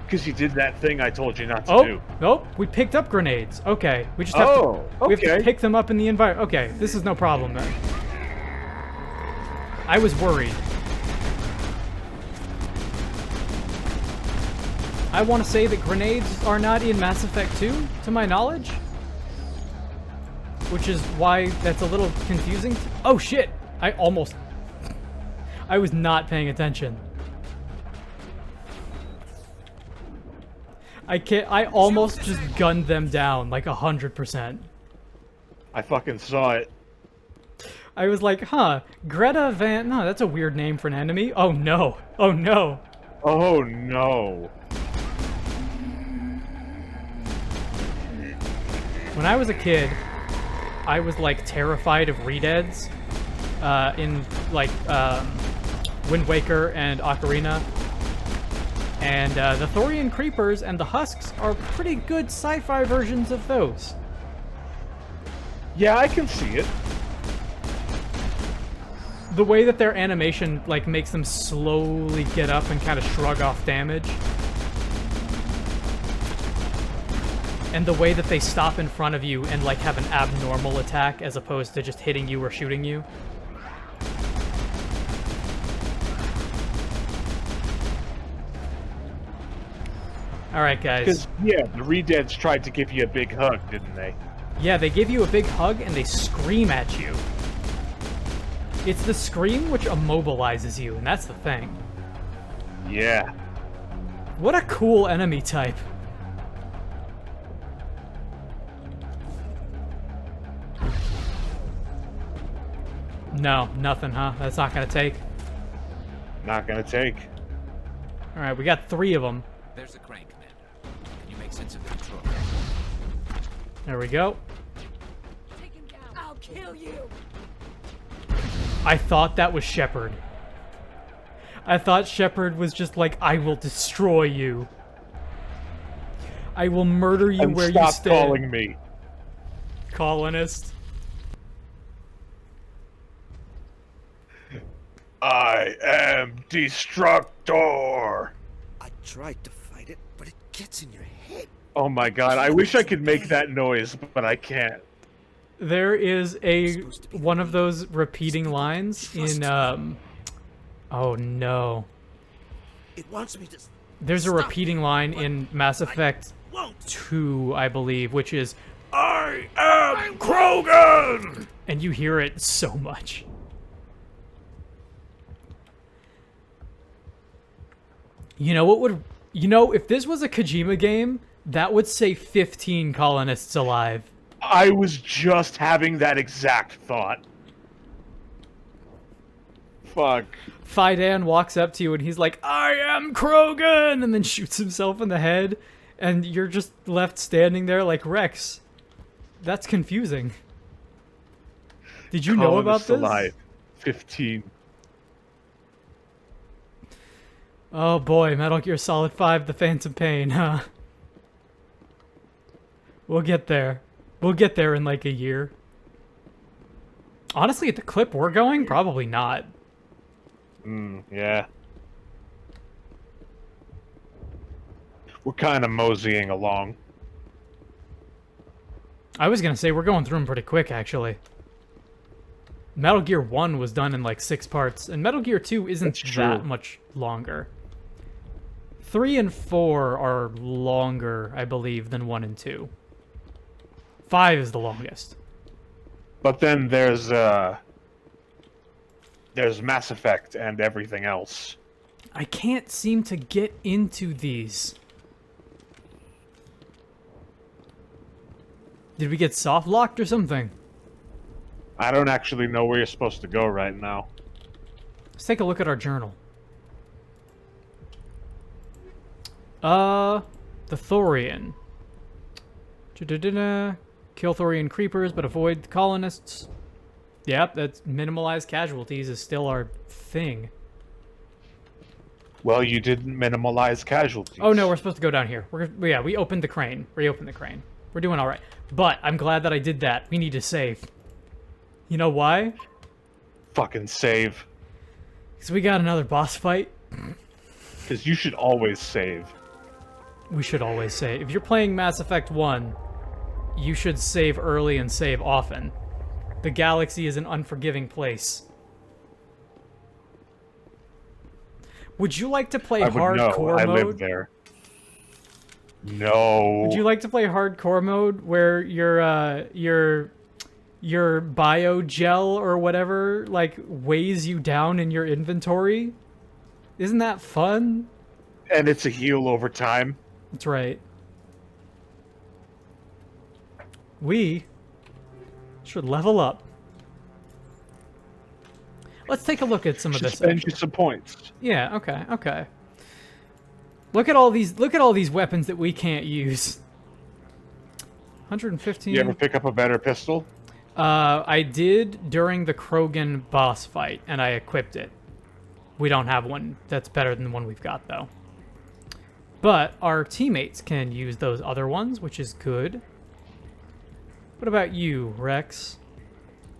Because you did that thing I told you not to do. Nope. We picked up grenades. Okay. We just have to... We have to pick them up in the environment. Okay, this is no problem then. I was worried. I want to say that grenades are not in Mass Effect 2, to my knowledge. Which is why that's a little confusing. Oh shit! I was not paying attention. I almost just gunned them down like 100%. I fucking saw it. I was like, huh, Greta Van... No, that's a weird name for an enemy. Oh no. Oh no. Oh no. When I was a kid, I was like terrified of redeads in like Wind Waker and Ocarina. And the Thorian Creepers and the Husks are pretty good sci-fi versions of those. Yeah, I can see it. The way that their animation like makes them slowly get up and kind of shrug off damage. And the way that they stop in front of you and like have an abnormal attack as opposed to just hitting you or shooting you. Alright, guys. Because, yeah, the Redeads tried to give you a big hug, didn't they? Yeah, they give you a big hug and they scream at you. It's the scream which immobilizes you, and that's the thing. Yeah. What a cool enemy type. No, nothing, huh? That's not gonna take? Not gonna take. Alright, we got 3 of them. There's the crane, Commander. Can you make sense of the control? There we go. Take him down. I'll kill you. I thought that was Shepard. I thought Shepard was just like, I will destroy you. I will murder you and where you stop stand. calling me. Colonist. I am Destructor. I tried to fight it, but it gets in your head. Oh my god, I wish I could make that noise, but I can't. There is one of those repeating lines in oh no. It wants me to. There's a repeating line in Mass Effect 2, I believe, which is I am Krogan! And you hear it so much. You know what would... You know, if this was a Kojima game, that would say 15 colonists alive. I was just having that exact thought. Fuck. Fidan walks up to you and he's like, I am Krogan! And then shoots himself in the head. And you're just left standing there like, Rex, that's confusing. Did you know about this? Alive. 15. Oh boy, Metal Gear Solid 5, The Phantom Pain, huh? We'll get there. We'll get there in like a year. Honestly, at the clip we're going, probably not. Yeah. We're kind of moseying along. I was gonna say, we're going through them pretty quick, actually. Metal Gear 1 was done in like 6 parts, and Metal Gear 2 isn't that much longer. 3 and 4 are longer, I believe, than 1 and 2. 5 is the longest. But then there's Mass Effect and everything else. I can't seem to get into these. Did we get soft locked or something? I don't actually know where you're supposed to go right now. Let's take a look at our journal. The Thorian. Kill Thorian creepers, but avoid the colonists. Yep, that's minimalize casualties is still our thing. Well, you didn't minimalize casualties. Oh no, we're supposed to go down here. Yeah, we opened the crane. Reopened the crane. We're doing all right. But I'm glad that I did that. We need to save. You know why? Fucking save. Because we got another boss fight Because you should always save. We should always save. If you're playing Mass Effect 1, you should save early and save often. The galaxy is an unforgiving place. Would you like to play hardcore I mode? live there. No. Would you like to play hardcore mode where your biogel or whatever like weighs you down in your inventory? Isn't that fun? And it's a heal over time. That's right. We should level up. Let's take a look at some of this. Spend you some points. Yeah, okay. Look at all these weapons that we can't use. 115. You ever pick up a better pistol? I did during the Krogan boss fight, and I equipped it. We don't have one that's better than the one we've got, though. But our teammates can use those other ones, which is good. What about you, Rex?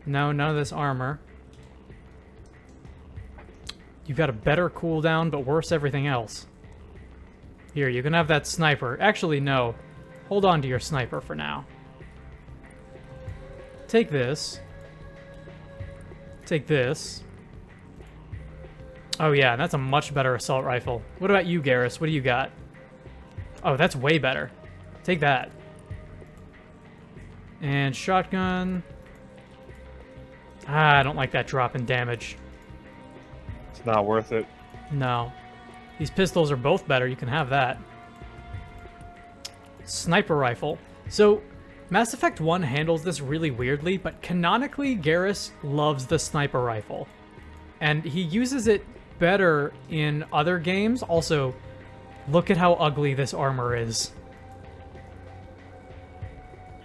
No, none of this armor. You've got a better cooldown, but worse everything else. Here, you can have that sniper. Actually, no. Hold on to your sniper for now. Take this. Take this. Oh yeah, that's a much better assault rifle. What about you, Garrus? What do you got? Oh, that's way better. Take that. And shotgun. Ah, I don't like that drop in damage. It's not worth it. No. These pistols are both better. You can have that. Sniper rifle. So, Mass Effect 1 handles this really weirdly, but canonically, Garrus loves the sniper rifle. And he uses it better in other games. Also, look at how ugly this armor is.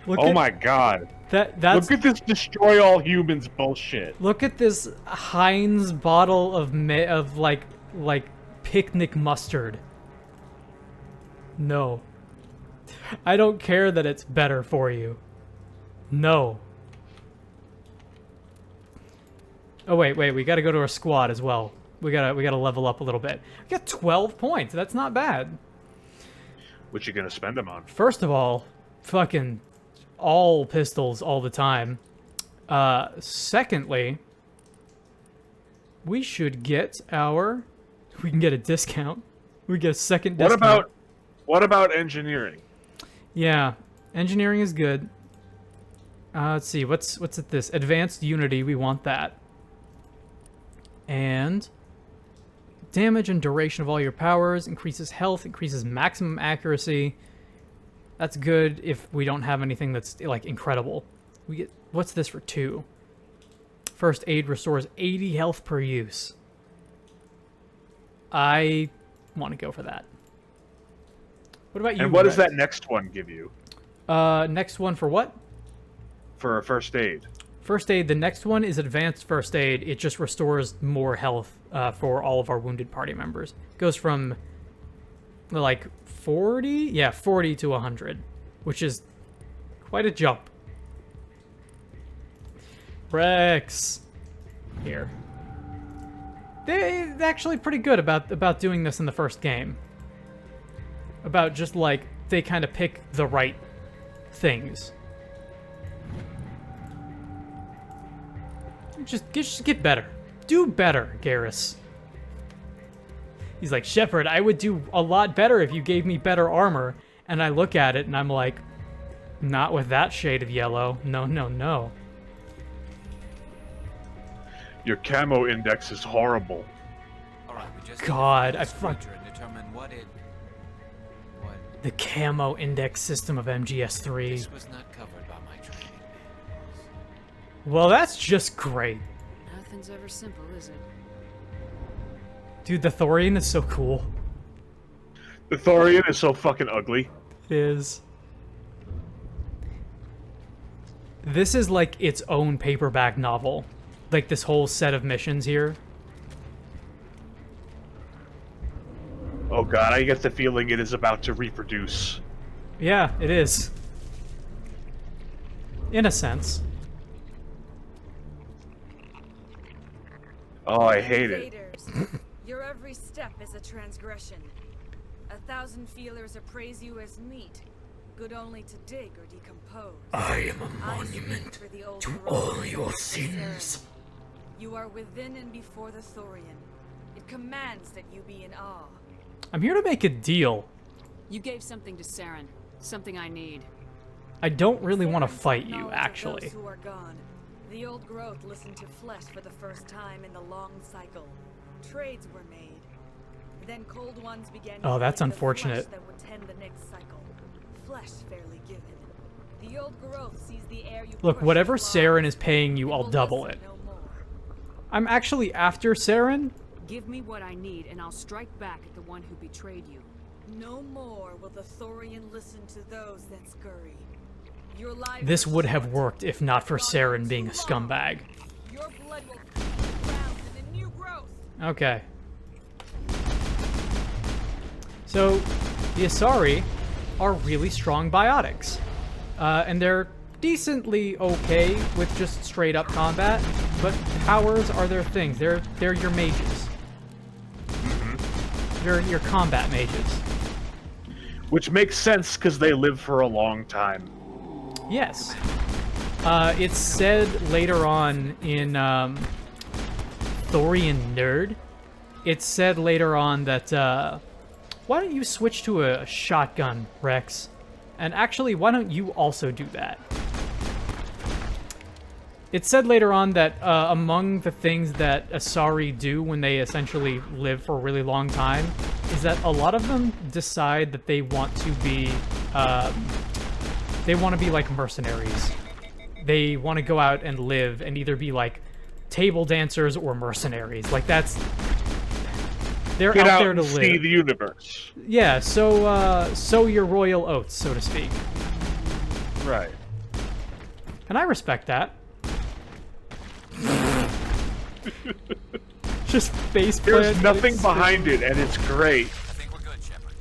Oh my god. That's, look at this destroy all humans bullshit. Look at this Heinz bottle of like picnic mustard. No. I don't care that it's better for you. No. Oh wait, we gotta go to our squad as well. We gotta level up a little bit. We got 12 points. That's not bad. What you gonna spend them on? First of all, fucking all pistols all the time. Secondly, we should get our... We can get a discount. We get a second discount. What about engineering? Yeah, engineering is good. Let's see, what's at this? Advanced Unity, we want that. And damage and duration of all your powers, increases health, increases maximum accuracy. That's good if we don't have anything that's like incredible. We get, what's this for 2? First aid restores 80 health per use. I want to go for that. What about you? And what does Rex? that next one give you? Next one for what? For a first aid. First aid, the next one is advanced first aid. It just restores more health for all of our wounded party members. Goes from like 40? Yeah, 40 to 100, which is quite a jump. Rex. Here. They're actually pretty good about doing this in the first game. About just like, they kind of pick the right things. Just get better. Do better, Garrus. He's like, Shepard, I would do a lot better if you gave me better armor. And I look at it and I'm like, not with that shade of yellow. No, no, no. Your camo index is horrible. All right, we just God, I fuck. And determine what the camo index system of MGS3. This was not covered by my training. Well, that's just great. Nothing's ever simple, is it? Dude, the Thorian is so cool. The Thorian is so fucking ugly. It is. This is like its own paperback novel. Like this whole set of missions here. Oh god, I get the feeling it is about to reproduce. Yeah, it is. In a sense. Oh, I hate it. Invaders. You're every step is a transgression. 1,000 feelers appraise you as meat, good only to dig or decompose. I am a I monument speak for the old to growth all of your the sins. Saren. You are within and before the Thorian. It commands that you be in awe. I'm here to make a deal. You gave something to Saren, something I need. I don't really want to Saren's fight you, knowledge of actually. those who are gone. The old growth listened to flesh for the first time in the long cycle. Trades were made. Then cold ones began. Oh, that's eating the unfortunate. flesh that would tend the next cycle. Flesh fairly given. The old growth sees the air you Look, push whatever with Saren lies. is paying you, It I'll will double listen it. no more. I'm actually after Saren. Give me what I need, and I'll strike back at the one who betrayed you. No more will the Thorian listen to those that scurry. Your life This is would have short. worked if not for Gone Saren being a too long. scumbag. Your blood will flow around in the new growth. Okay. So, the Asari are really strong biotics. And they're decently okay with just straight up combat, but powers are their things. They're your mages. They're your combat mages. Which makes sense because they live for a long time. Yes. It's said later on in Thorian Nerd, it's said later on that, why don't you switch to a shotgun, Rex? And actually, why don't you also do that? It said later on that among the things that Asari do when they essentially live for a really long time is that a lot of them decide that they want to be like mercenaries. They want to go out and live and either be like table dancers or mercenaries. Like that's they're Get out out there to and live. see the universe. Yeah, sow your royal oats, so to speak. Right. And I respect that. Just face There's plant nothing and behind it, and it's great. I think we're good, Shepard.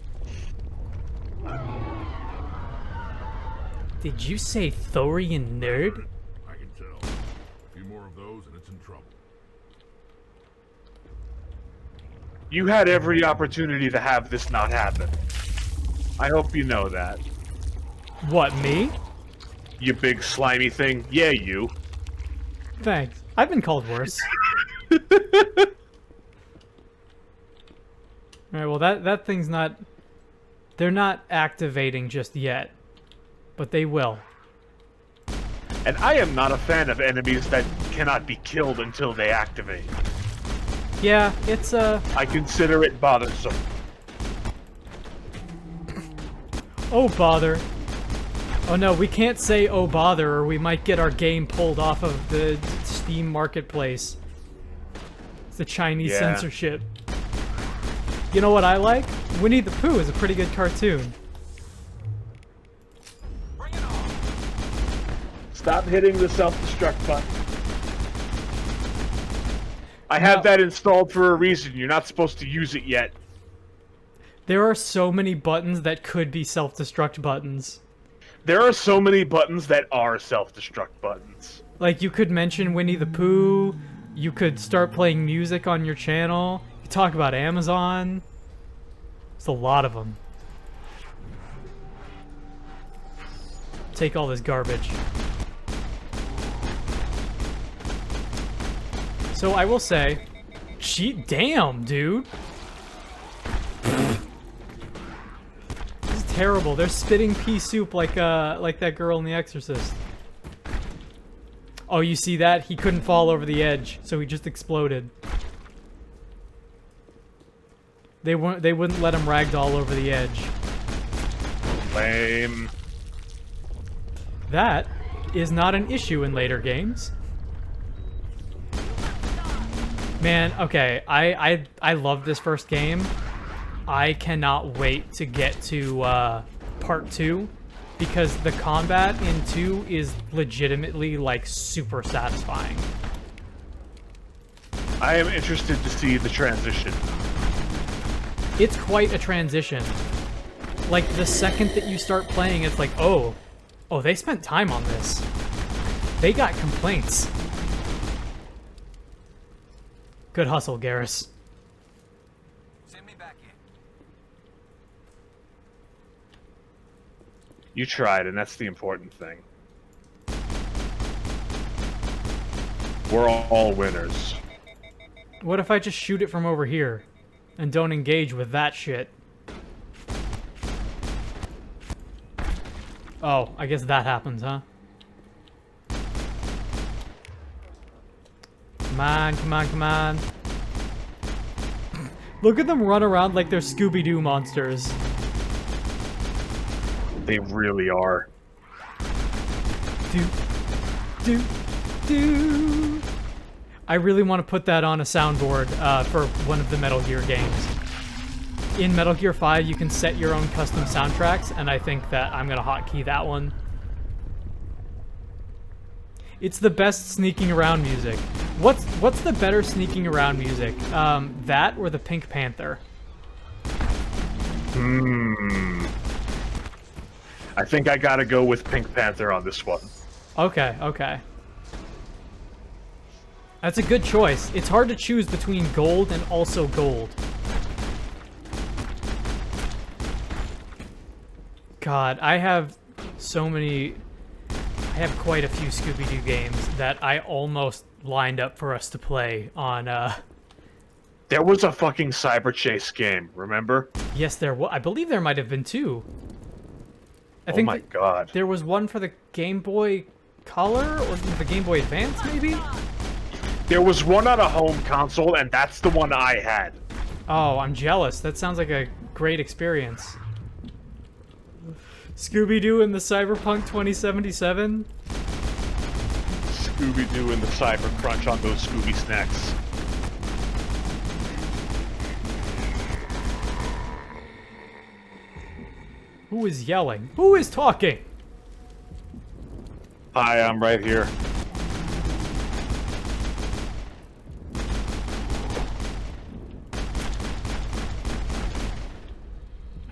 Did you say Thorian Nerd? I can tell. A few more of those and it's in trouble. You had every opportunity to have this not happen. I hope you know that. What, me? You big slimy thing. Yeah, you. Thanks. I've been called worse. Alright, well that thing's not... They're not activating just yet. But they will. And I am not a fan of enemies that cannot be killed until they activate. Yeah, it's I consider it bothersome. oh bother. Oh no, we can't say oh bother or we might get our game pulled off of the Steam marketplace. It's the Chinese Yeah. censorship. You know what I like? Winnie the Pooh is a pretty good cartoon. Bring it on! Stop hitting the self-destruct button. I have No. that installed for a reason. You're not supposed to use it yet. There are so many buttons that could be self-destruct buttons. There are so many buttons that are self-destruct buttons. Like, you could mention Winnie the Pooh, you could start playing music on your channel, you talk about Amazon. There's a lot of them. Take all this garbage. So I will say, damn, dude. This is terrible. They're spitting pea soup like that girl in The Exorcist. Oh, you see that? He couldn't fall over the edge, so he just exploded. They wouldn't let him ragdoll over the edge. Lame. That is not an issue in later games. Man, okay, I love this first game. I cannot wait to get to part 2 because the combat in 2 is legitimately like super satisfying. I am interested to see the transition. It's quite a transition. Like the second that you start playing, it's like, oh, they spent time on this. They got complaints. Good hustle, Garrus. You tried, and that's the important thing. We're all winners. What if I just shoot it from over here and don't engage with that shit? Oh, I guess that happens, huh? Come on, come on, come on. Look at them run around like they're Scooby-Doo monsters. They really are. Do. I really want to put that on a soundboard for one of the Metal Gear games. In Metal Gear 5, you can set your own custom soundtracks, and I think that I'm going to hotkey that one. It's the best sneaking around music. What's the better sneaking around music? That or the Pink Panther? I think I gotta go with Pink Panther on this one. Okay, okay. That's a good choice. It's hard to choose between gold and also gold. God, I have so many... I have quite a few Scooby-Doo games that I almost lined up for us to play on, There was a fucking Cyber Chase game, remember? Yes, there was. I believe there might have been two. I Oh think my god. there was one for the Game Boy Color or the Game Boy Advance, maybe? There was one on a home console, and that's the one I had. Oh, I'm jealous. That sounds like a great experience. Scooby-Doo and the Cyberpunk 2077? Scooby-Doo and the Cyber Crunch on those Scooby snacks. Who is yelling? Who is talking? Hi, I'm right here.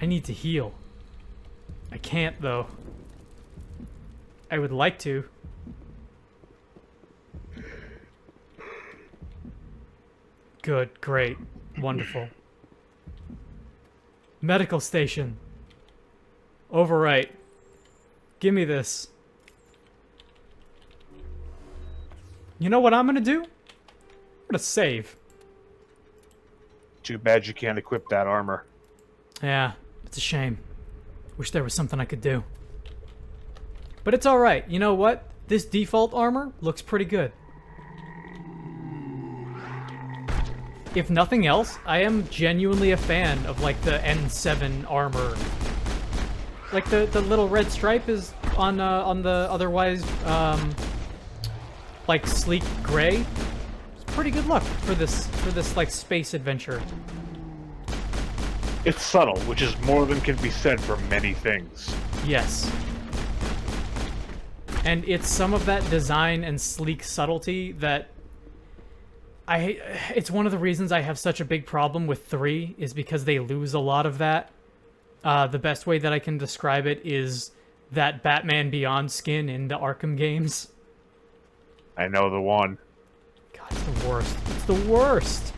I need to heal. I can't, though. I would like to. Good, great, wonderful. Medical station. Overwrite. Give me this. You know what I'm gonna do? I'm gonna save. Too bad you can't equip that armor. Yeah, it's a shame. Wish there was something I could do. But it's alright. You know what? This default armor looks pretty good. If nothing else, I am genuinely a fan of, like, the N7 armor. Like, the little red stripe is on the otherwise, like, sleek gray. It's a pretty good look for this, like, space adventure. It's subtle, which is more than can be said for many things. Yes. And it's some of that design and sleek subtlety that it's one of the reasons I have such a big problem with 3, is because they lose a lot of that. The best way that I can describe it is that Batman Beyond skin in the Arkham games. I know the one. God, it's the worst. It's the worst!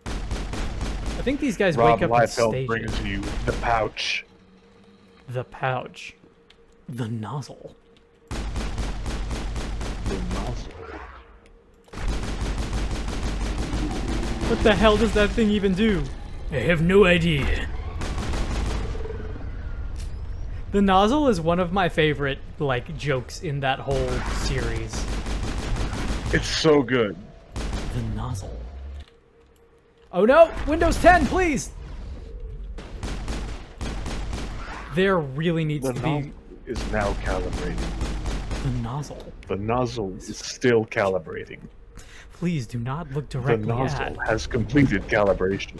I think these guys Rob wake up Liefeld in stages. brings you the pouch. The pouch. The nozzle. The nozzle. What the hell does that thing even do? I have no idea. The nozzle is one of my favorite, like, jokes in that whole series. It's so good. The nozzle. Oh no! Windows 10, please! There really needs The to nozzle be... is now calibrating. The nozzle. The nozzle is still calibrating. Please do not look The directly nozzle at... has completed calibration.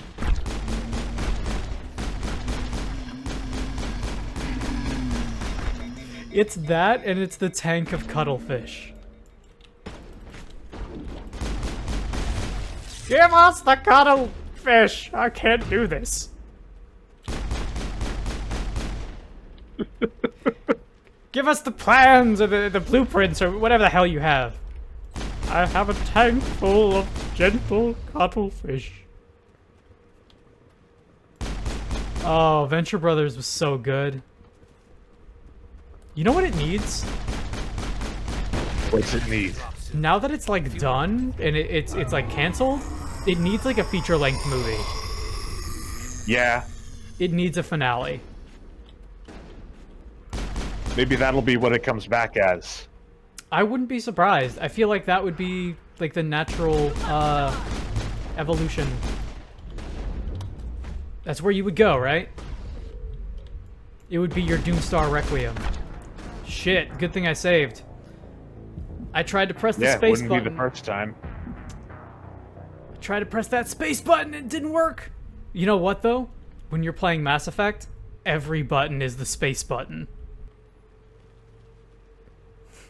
It's that, and it's the tank of cuttlefish. Give us the cuttlefish! I can't do this. Give us the plans or the blueprints or whatever the hell you have. I have a tank full of gentle cuttlefish. Oh, Venture Brothers was so good. You know what it needs? What's it need? Now that it's like done and it's like canceled, it needs like a feature-length movie. Yeah. It needs a finale. Maybe that'll be what it comes back as. I wouldn't be surprised. I feel like that would be like the natural evolution. That's where you would go, right? It would be your Doomstar Requiem. Shit, good thing I saved. I tried to press the Yeah, space wouldn't button. be the first time. I tried to press that space button, it didn't work. You know what though? When you're playing Mass Effect, every button is the space button.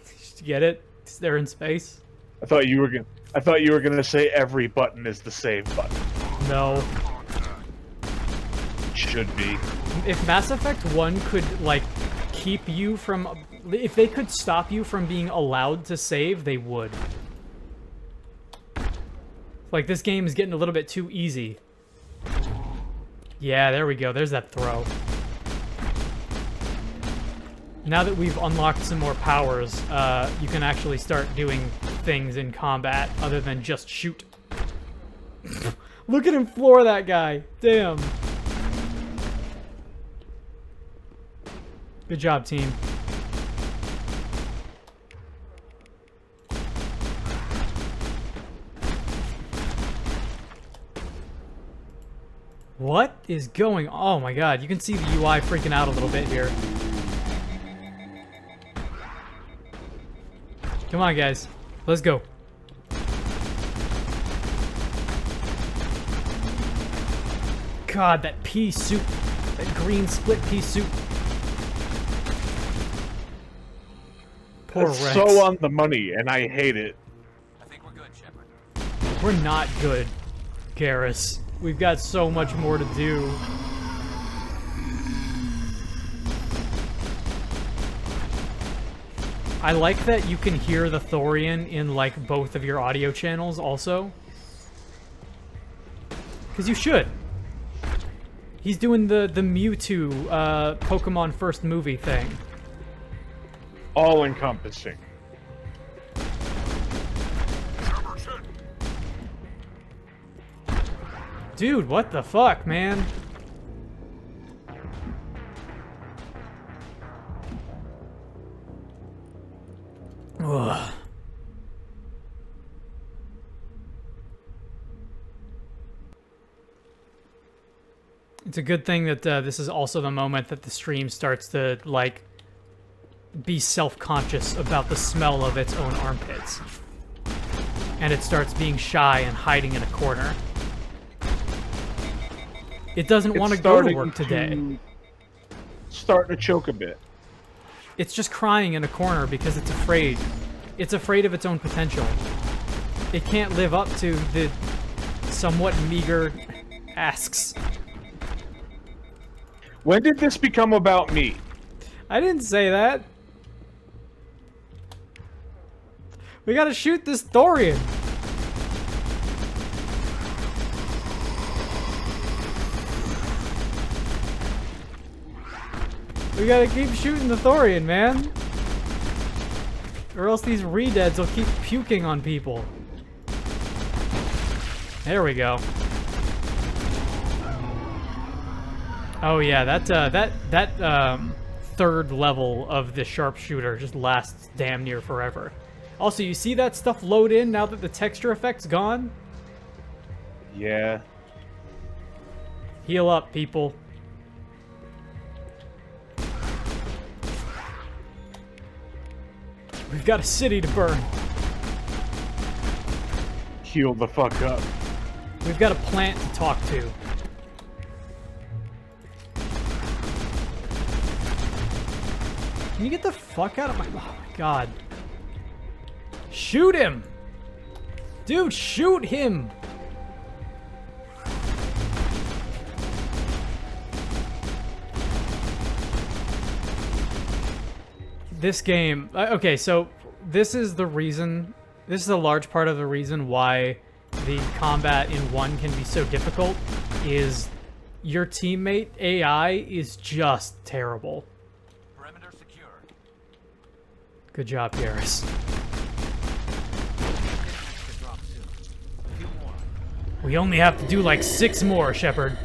Did you get it? 'Cause they're in space. I thought you were gonna say every button is the save button. No. It should be. If Mass Effect 1 could, like, keep you from... If they could stop you from being allowed to save, they would. Like, this game is getting a little bit too easy. Yeah, there we go. There's that throw. Now that we've unlocked some more powers, you can actually start doing things in combat other than just shoot. Look at him floor that guy. Damn. Good job, team. What is going on? Oh my god, you can see the UI freaking out a little bit here. Come on, guys. Let's go. God, that pea soup. That green split pea soup. Poor It's Rex. so on the money, and I hate it. I think we're good, Shepard. We're not good, Garrus. We've got so much more to do. I like that you can hear the Thorian in, like, both of your audio channels also. Because you should. He's doing the Mewtwo Pokemon first movie thing. All encompassing. Dude, what the fuck, man? Ugh. It's a good thing that this is also the moment that the stream starts to, like, be self-conscious about the smell of its own armpits. And it starts being shy and hiding in a corner. It doesn't want to go to work today. Starting to choke a bit. It's just crying in a corner because it's afraid. It's afraid of its own potential. It can't live up to the somewhat meager asks. When did this become about me? I didn't say that. We gotta shoot this Thorian. We gotta keep shooting the Thorian, man. Or else these re-deads will keep puking on people. There we go. Oh yeah, that third level of the sharpshooter just lasts damn near forever. Also, you see that stuff load in now that the texture effect's gone? Yeah. Heal up, people. We've got a city to burn. Heal the fuck up. We've got a plant to talk to. Can you get the fuck out of my... Oh my god. Shoot him! Dude, shoot him! This game... Okay, so this is the reason... This is a large part of the reason why the combat in 1 can be so difficult, is your teammate AI is just terrible. Perimeter secure. Good job, Garrus. To drop soon. A few more. We only have to do like 6 more, Shepard.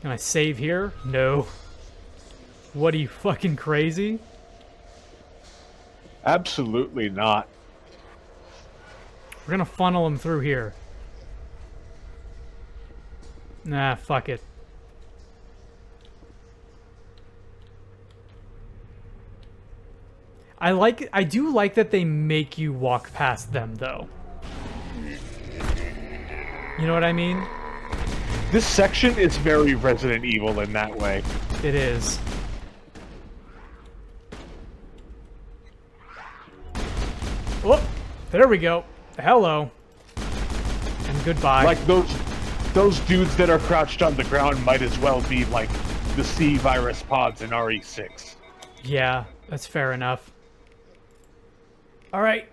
Can I save here? No. What, are you fucking crazy? Absolutely not. We're gonna funnel him through here. Nah, fuck it. I do like that they make you walk past them, though. You know what I mean? This section is very Resident Evil in that way. It is. Oh, there we go. Hello. And goodbye. Like those dudes that are crouched on the ground might as well be like the C virus pods in RE6. Yeah, that's fair enough. All right,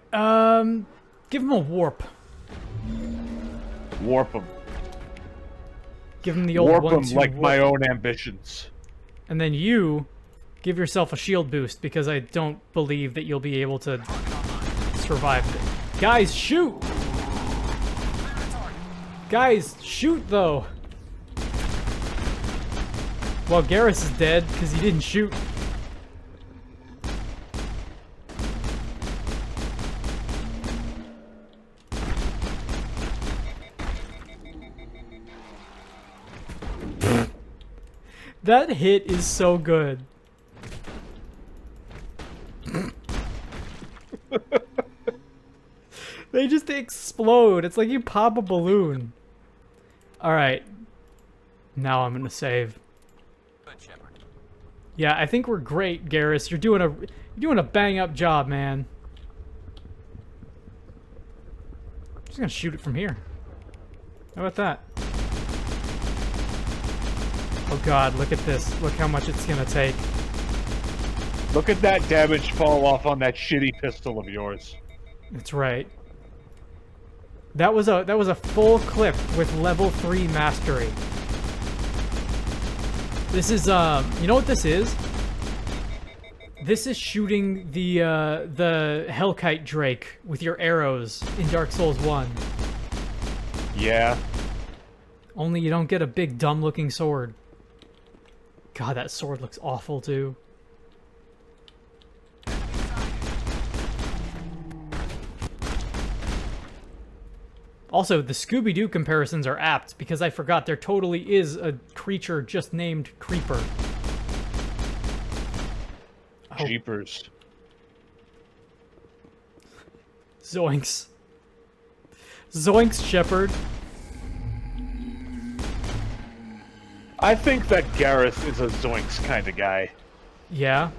give him a warp. Warp them. Give him the old Warp 1, them 2, like warp. my own ambitions. And then you give yourself a shield boost because I don't believe that you'll be able to survive it. Guys, shoot! Guys, shoot though! Well, Garrus is dead because he didn't shoot. That hit is so good. They just explode. It's like you pop a balloon. Alright. Now I'm gonna save. Good, Shepard. Yeah, I think we're great, Garrus. You're doing a bang up job, man. I'm just gonna shoot it from here. How about that? Oh god, look at this. Look how much it's gonna take. Look at that damage fall off on that shitty pistol of yours. That's right. That was a full clip with level 3 mastery. This is you know what this is? This is shooting the Hellkite Drake with your arrows in Dark Souls 1. Yeah. Only you don't get a big dumb looking sword. God, that sword looks awful too. Also, the Scooby-Doo comparisons are apt because I forgot there totally is a creature just named Creeper. Oh. Jeepers. Zoinks. Zoinks, Shepard. I think that Garrus is a Zoinks kind of guy. Yeah.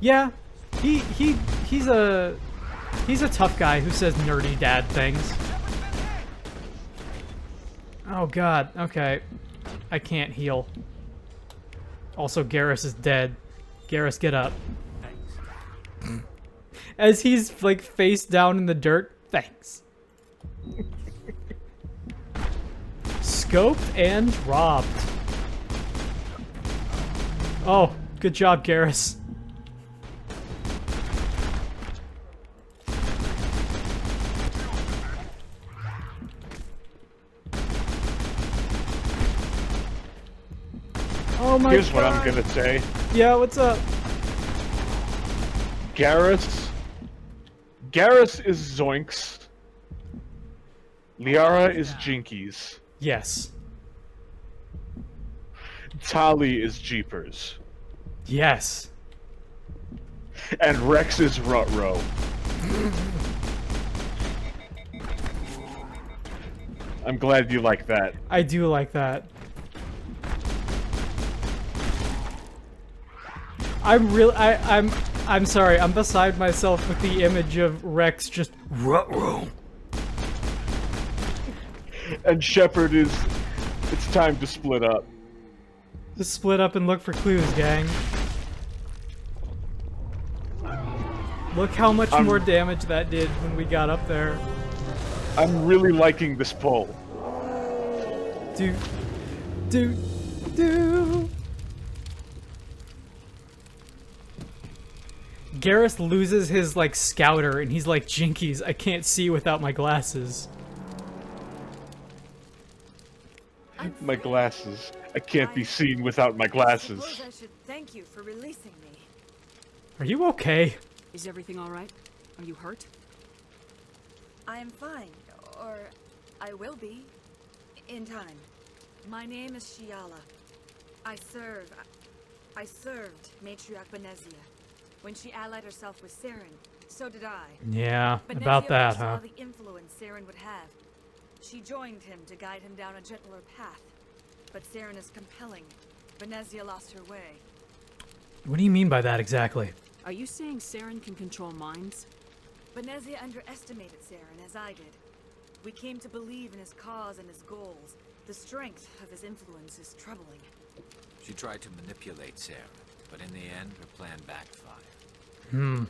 Yeah. He's a tough guy who says nerdy dad things. Oh god, okay. I can't heal. Also, Garrus is dead. Garrus, get up. As he's like face down in the dirt. Thanks. Scoped and robbed. Oh, good job, Garrus. Oh my Here's what God. I'm gonna say. Yeah, what's up? Garrus is Zoinks. Liara is Jinkies. Yes. Tali is Jeepers. Yes. And Rex is Rutro. I'm glad you like that. I do like that. I'm sorry, I'm beside myself with the image of Rex just ruh-roh. And Shepard is... It's time to split up. Just split up and look for clues, gang. Look how much more damage that did when we got up there. I'm really liking this pull. Do, do, do. Garrus loses his, like, scouter, and he's like, Jinkies, I can't see without my glasses. My glasses. I can't be seen without my glasses. Suppose I should thank you for releasing me. Are you okay? Is everything all right? Are you hurt? I am fine, or I will be, in time. My name is Shiala. I served Matriarch Benezia. When she allied herself with Saren, so did I. Yeah, Benezia about that, foresaw huh? the influence Saren would have. She joined him to guide him down a gentler path. But Saren is compelling. Benezia lost her way. What do you mean by that exactly? Are you saying Saren can control minds? Benezia underestimated Saren, as I did. We came to believe in his cause and his goals. The strength of his influence is troubling. She tried to manipulate Sarah, but in the end, her plan backfired. A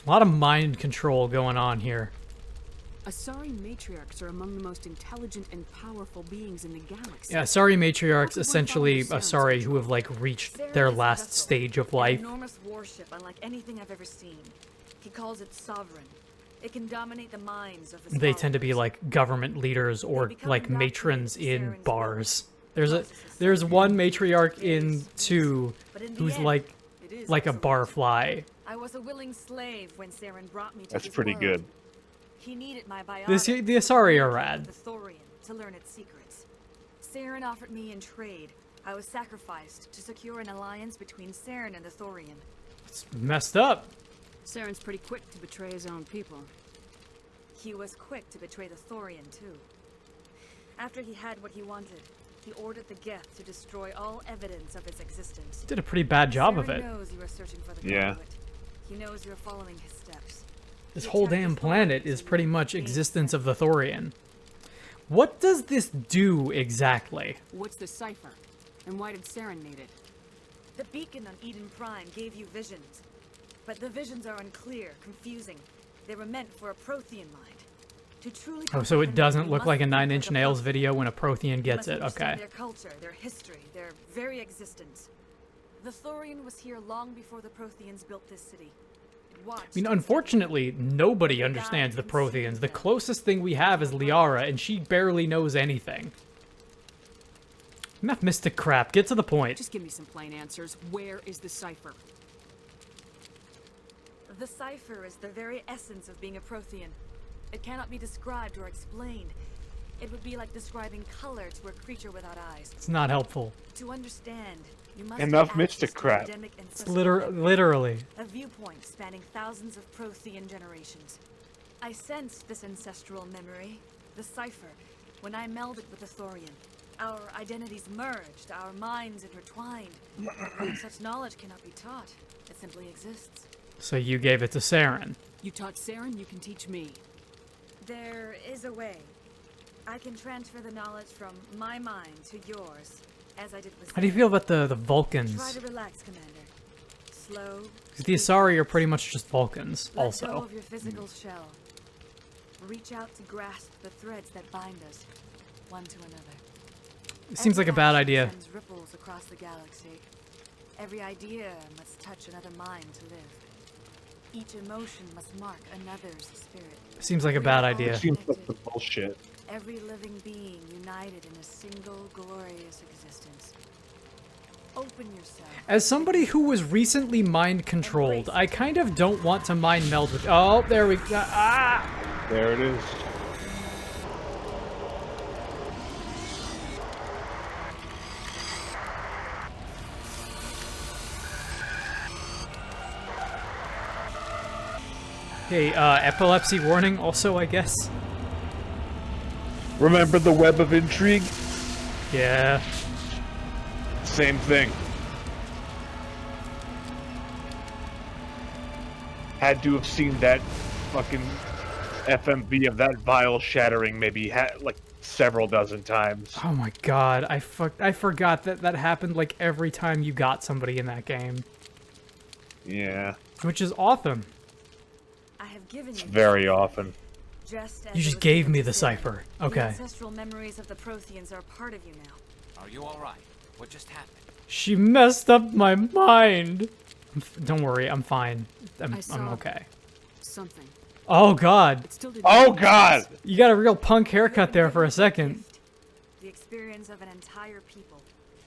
lot of mind control going on here. Asari matriarchs are among the most intelligent and powerful beings in the galaxy. Yeah, Asari matriarchs, How could one essentially follow Asari Saren's who have, like, reached Saren their is a last vessel, stage of an life. enormous warship unlike anything I've ever seen. He calls it sovereign. It can dominate the minds of his They tend to be, followers. like, government leaders or, become like, indoctrinated matrons to in Saren's bars. will. There's one matriarch in 2 But in the who's end, like it is a excellent. barfly. I was a willing slave when Saren brought me to That's his pretty world. good. He needed my The biography. Asari are rad. The Thorian to learn its secrets. Saren offered me in trade. I was sacrificed to secure an alliance between Saren and the Thorian. It's messed up. Saren's pretty quick to betray his own people. He was quick to betray the Thorian too. After he had what he wanted, he ordered the Geth to destroy all evidence of its existence. Did a pretty bad job of Saren it. knows you are searching for the Yeah. conduit. He knows you're following his steps. This He whole attacked damn the planet Thorians is and pretty you much gained existence of strength. the Thorian. What does this do exactly? What's the cipher? And why did Saren need it? The beacon on Eden Prime gave you visions. But the visions are unclear, confusing. They were meant for a Prothean mind. To truly Oh, so it comprehend doesn't them, look you like a must 9 think Inch like a Nails Prothean. video when a Prothean You gets must it. understand Okay. Their culture, their history, their very existence. The Thorian was here long before the Protheans built this city. It watched I mean, and unfortunately, nobody understands the Protheans. The closest thing we have is Liara, and she barely knows anything. Enough mystic crap. Get to the point. Just give me some plain answers. Where is the cipher? The cipher is the very essence of being a Prothean. It cannot be described or explained. It would be like describing color to a creature without eyes. It's not helpful. To understand, you must Enough have mystic access to crap. endemic It's ancestral memory, literally. a viewpoint spanning thousands of Prothean generations. I sensed this ancestral memory, the cipher, when I melded with the Thorian. Our identities merged, our minds intertwined. Such knowledge cannot be taught. It simply exists. So you gave it to Saren. You taught Saren, you can teach me. There is a way. I can transfer the knowledge from my mind to yours, as I did with How do you Saren. feel about the Try Vulcans? to relax, Commander. Slow. 'Cause the Asari are pretty much just Vulcans, Let go also. of your physical shell. Reach out to grasp the threads that bind us, one to another. It seems like a bad Every idea. action sends ripples across the galaxy. Every idea must touch another mind to live. Each emotion must mark another's spirit. Seems like a We bad are all idea. Seems like the connected. bullshit. Every living being united in a single glorious existence. Open yourself. As somebody who was recently mind controlled, I kind of don't want to mind meld with. Oh, there we go. Ah! There it is. Hey, epilepsy warning also, I guess. Remember the web of intrigue? Yeah. Same thing. Had to have seen that fucking FMV of that vial shattering maybe like several dozen times. Oh my god, I forgot that that happened like every time you got somebody in that game, Yeah, which is awesome. I have given it's you. very often. Just as You it just was gave given me to the Xander, cipher. The Okay. ancestral memories of the Protheans are part of you now. Are you all right? What just happened? She messed up my mind. Don't worry, I'm fine. I'm I saw okay. something. Oh god. It still didn't Oh make God! sense. You got a real punk haircut there for a second. The experience of an entire people.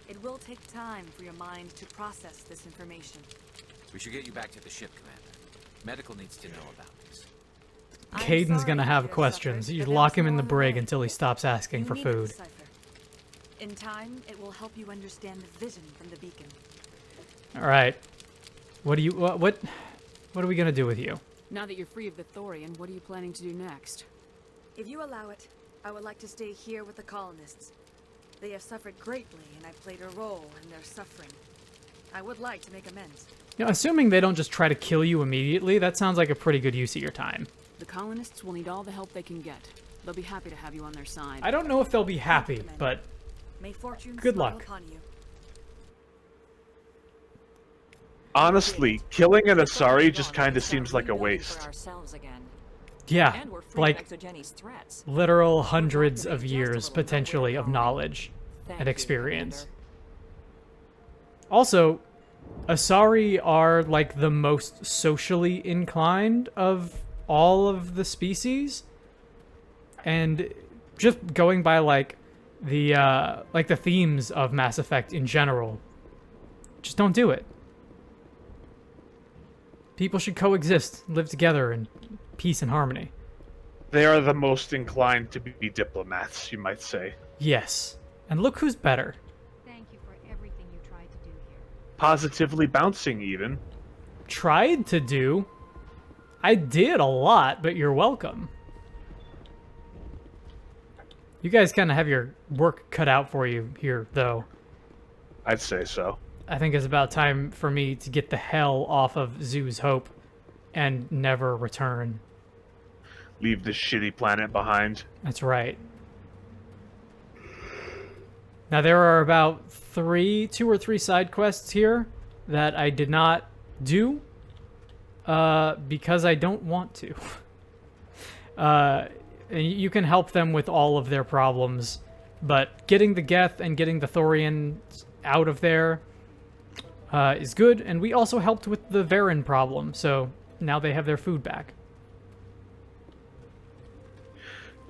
It will take time for your mind to process this information. We should get you back to the ship, Commander. Medical needs to know about this. I'm Caden's sorry gonna you have have questions. suffered, You but there lock was him in more the on brig way. until he stops asking You for needed the food. cipher. In time, it will help you understand the vision from the beacon. All right. What are we gonna do with you? Now that you're free of the Thorian, what are you planning to do next? If you allow it, I would like to stay here with the colonists. They have suffered greatly, and I played a role in their suffering. I would like to make amends. You know, assuming they don't just try to kill you immediately, that sounds like a pretty good use of your time. The colonists will need all the help they can get. They'll be happy to have you on their side. I don't know if they'll be happy, Commander. but May fortune Good smile luck. upon you. Honestly, killing an Asari just kind of seems like a waste. yeah, like literal hundreds of years potentially of knowledge and experience. Also, Asari are like the most socially inclined of all of the species, and just going by like the themes of Mass Effect in general, just don't do it. People should coexist, live together in peace and harmony. They are the most inclined to be diplomats, you might say. Yes, and look who's better. Thank you for everything you tried to do here. Positively bouncing, even. Tried to do. I did a lot, but you're welcome. You guys kind of have your work cut out for you here, though. I'd say so. I think it's about time for me to get the hell off of Zoo's Hope and never return. Leave this shitty planet behind. That's right. Now, there are about two or three side quests here that I did not do because I don't want to. You can help them with all of their problems, but getting the Geth and getting the Thorian out of there is good, and we also helped with the Varen problem, so now they have their food back.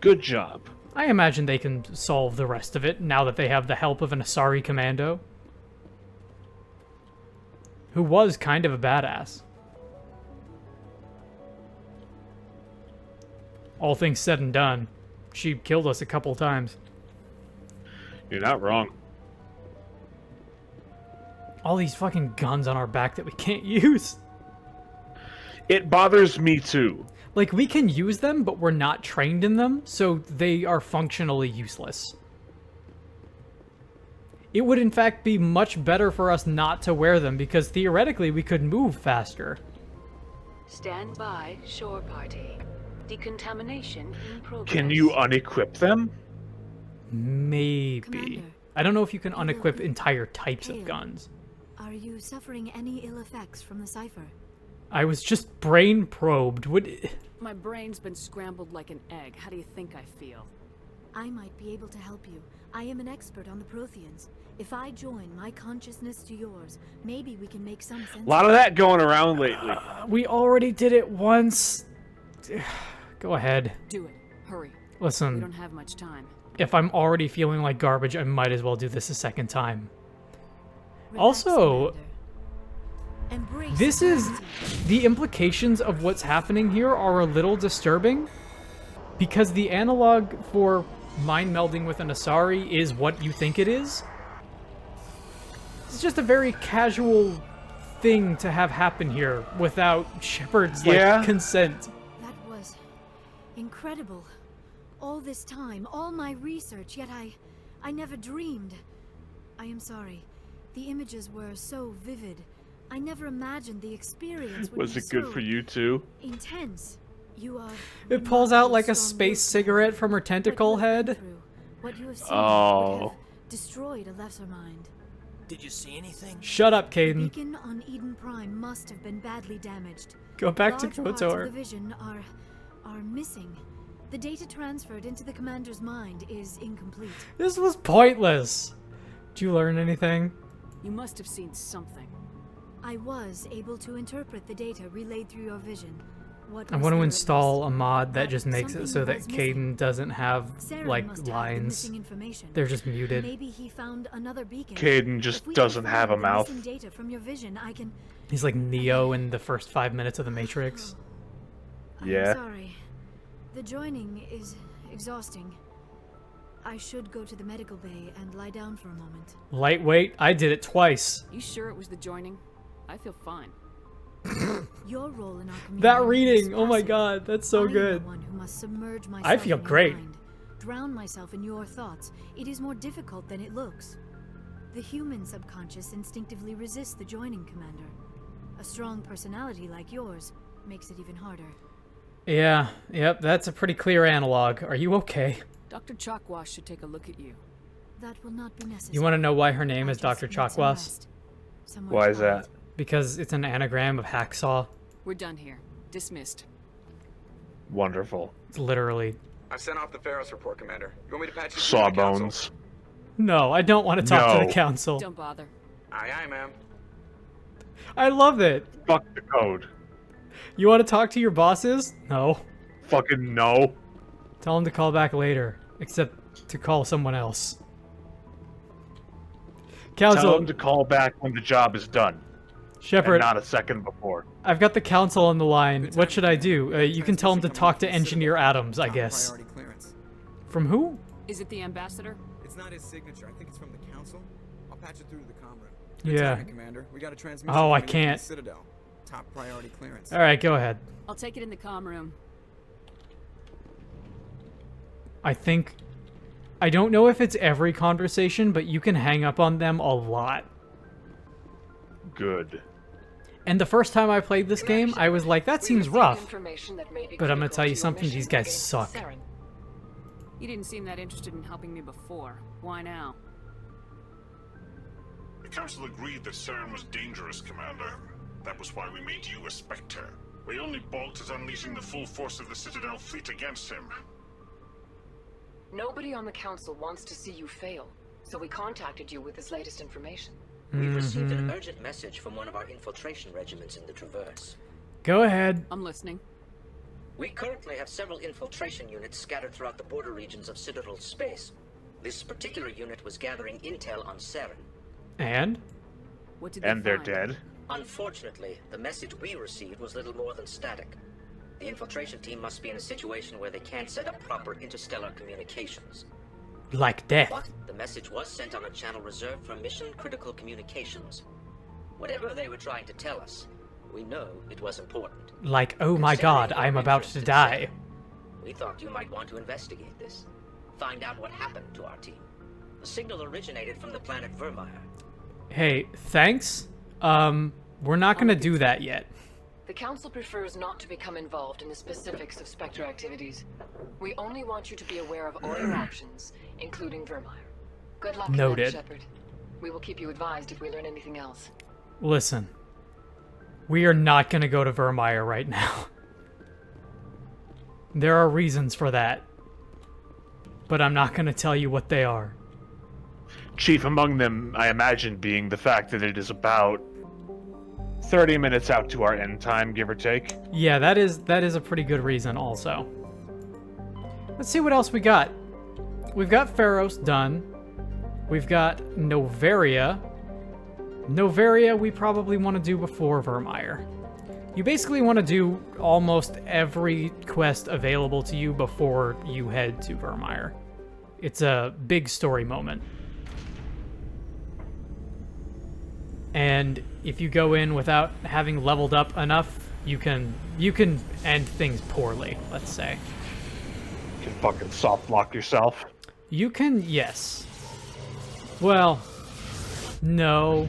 Good job. I imagine they can solve the rest of it now that they have the help of an Asari commando, who was kind of a badass. All things said and done, she killed us a couple times. You're not wrong. All these fucking guns on our back that we can't use. It bothers me too. Like, we can use them, but we're not trained in them, so they are functionally useless. It would in fact be much better for us not to wear them, because theoretically we could move faster. Stand by, shore party. Decontamination in progress. Can you unequip them? Maybe. Commander, I don't know if you can unequip Hail. entire types of Hail. guns. Are you suffering any ill effects from the cipher? I was just brain probed. My brain's been scrambled like an egg. How do you think I feel? I might be able to help you. I am an expert on the Protheans. If I join my consciousness to yours, maybe we can make some sense. A lot of that going around lately. We already did it once. Go ahead. Do it. Hurry. We Listen, don't have much time. if I'm already feeling like garbage, I might as well do this a second time. Relax, Also, Commander. Embrace this is... reality. The implications of what's happening here are a little disturbing, because the analog for mind melding with an Asari is what you think it is. It's just a very casual thing to have happen here without Shepard's consent. That was incredible. All this time, all my research, yet I never dreamed. I am sorry. The images were so vivid. I never imagined the experience would Was be it good so for you too? intense. You are It pulls out like a strong space willed cigarette from her What you tentacle have been head. through, what you have seen Oh. would have destroyed a lesser mind. Did you see anything? Shut up, The Caden. beacon on Eden Prime must have been badly damaged. Go back to Large parts of the KOTOR. vision are missing. The data transferred into the commander's mind is incomplete. This was pointless. Did you learn anything? You must have seen something. I was able to interpret the data relayed through your vision. I want to install a mod that just makes it so that Caden doesn't have, like, lines. They're just muted. Maybe he found another beacon. Caden just doesn't have a mouth. Data from your vision, I can... He's like Neo in the first 5 minutes of The Matrix. Yeah. I'm sorry. The joining is exhausting. I should go to the medical bay and lie down for a moment. Lightweight? I did it twice. You sure it was the joining? I feel fine. Your role in our community. That reading! Oh my god, that's so good. I'm the one who must submerge myself I feel in your great. mind, drown myself in your thoughts. It is more difficult than it looks. The human subconscious instinctively resists the joining, Commander. A strong personality like yours makes it even harder. Yeah, yep, that's a pretty clear analog. Are you okay? Dr. Chakwas should take a look at you. That will not be necessary. You want to know why her name is Dr. Chakwas? Why is that? Because it's an anagram of hacksaw. We're done here. Dismissed. Wonderful. It's literally... I sent off the Feros report, Commander. You want me to patch you through the Sawbones. council? No, I don't want to talk to No. the council. Don't bother. Aye, ma'am. I love it. Fuck the code. You want to talk to your bosses? No. Fucking no. Tell them to call back later. Except to call someone else. Tell Council, them to call back when the job is done. Shepard, And not a second before. I've got the council on the line. What should I do? You can tell them to talk to Engineer Adams, I guess. Priority clearance. From who? Is it the ambassador? It's not his signature. I think it's from the council. I'll patch it through to the comm room. Yeah. Timing, Commander. We got a transmission. Oh, I coming in from can't. the Citadel. Top priority clearance. All right, go ahead. I'll take it in the comm room. I think... I don't know if it's every conversation, but you can hang up on them a lot. Good. And the first time I played this game, I was like, that seems rough. But I'm gonna tell you something, these guys suck. You didn't seem that interested in helping me before. Why now? The Council agreed that Saren was dangerous, Commander. That was why we made you a Spectre. We only balked at unleashing the full force of the Citadel fleet against him. Nobody on the Council wants to see you fail, so we contacted you with this latest information. We've received an urgent message from one of our infiltration regiments in the Traverse. Go ahead. I'm listening. We currently have several infiltration units scattered throughout the border regions of Citadel space. This particular unit was gathering intel on Saren. And? What did they And they're find? dead. Unfortunately, the message we received was little more than static. The infiltration team must be in a situation where they can't set up proper interstellar communications. Like death. But the message was sent on a channel reserved for mission-critical communications. Whatever they were trying to tell us, we know it was important. Like, oh my god, I'm about to die. We thought you might want to investigate this. Find out what happened to our team. The signal originated from the planet Vermeer. Hey, thanks. We're not gonna do that yet. The Council prefers not to become involved in the specifics of Spectre activities. We only want you to be aware of all your options, including Vermeer. Good luck, Noted. Commander Shepard. We will keep you advised if we learn anything else. Listen. We are not gonna go to Vermeer right now. There are reasons for that. But I'm not gonna tell you what they are. Chief among them, I imagine, being the fact that it is about 30 minutes out to our end time, give or take. Yeah, that is a pretty good reason also. Let's see what else we got. We've got Feros done. We've got Novaria. Novaria we probably want to do before Vermeer. You basically want to do almost every quest available to you before you head to Vermeer. It's a big story moment. And if you go in without having leveled up enough, you can end things poorly, let's say. You can fucking soft lock yourself. You can, yes. Well, no.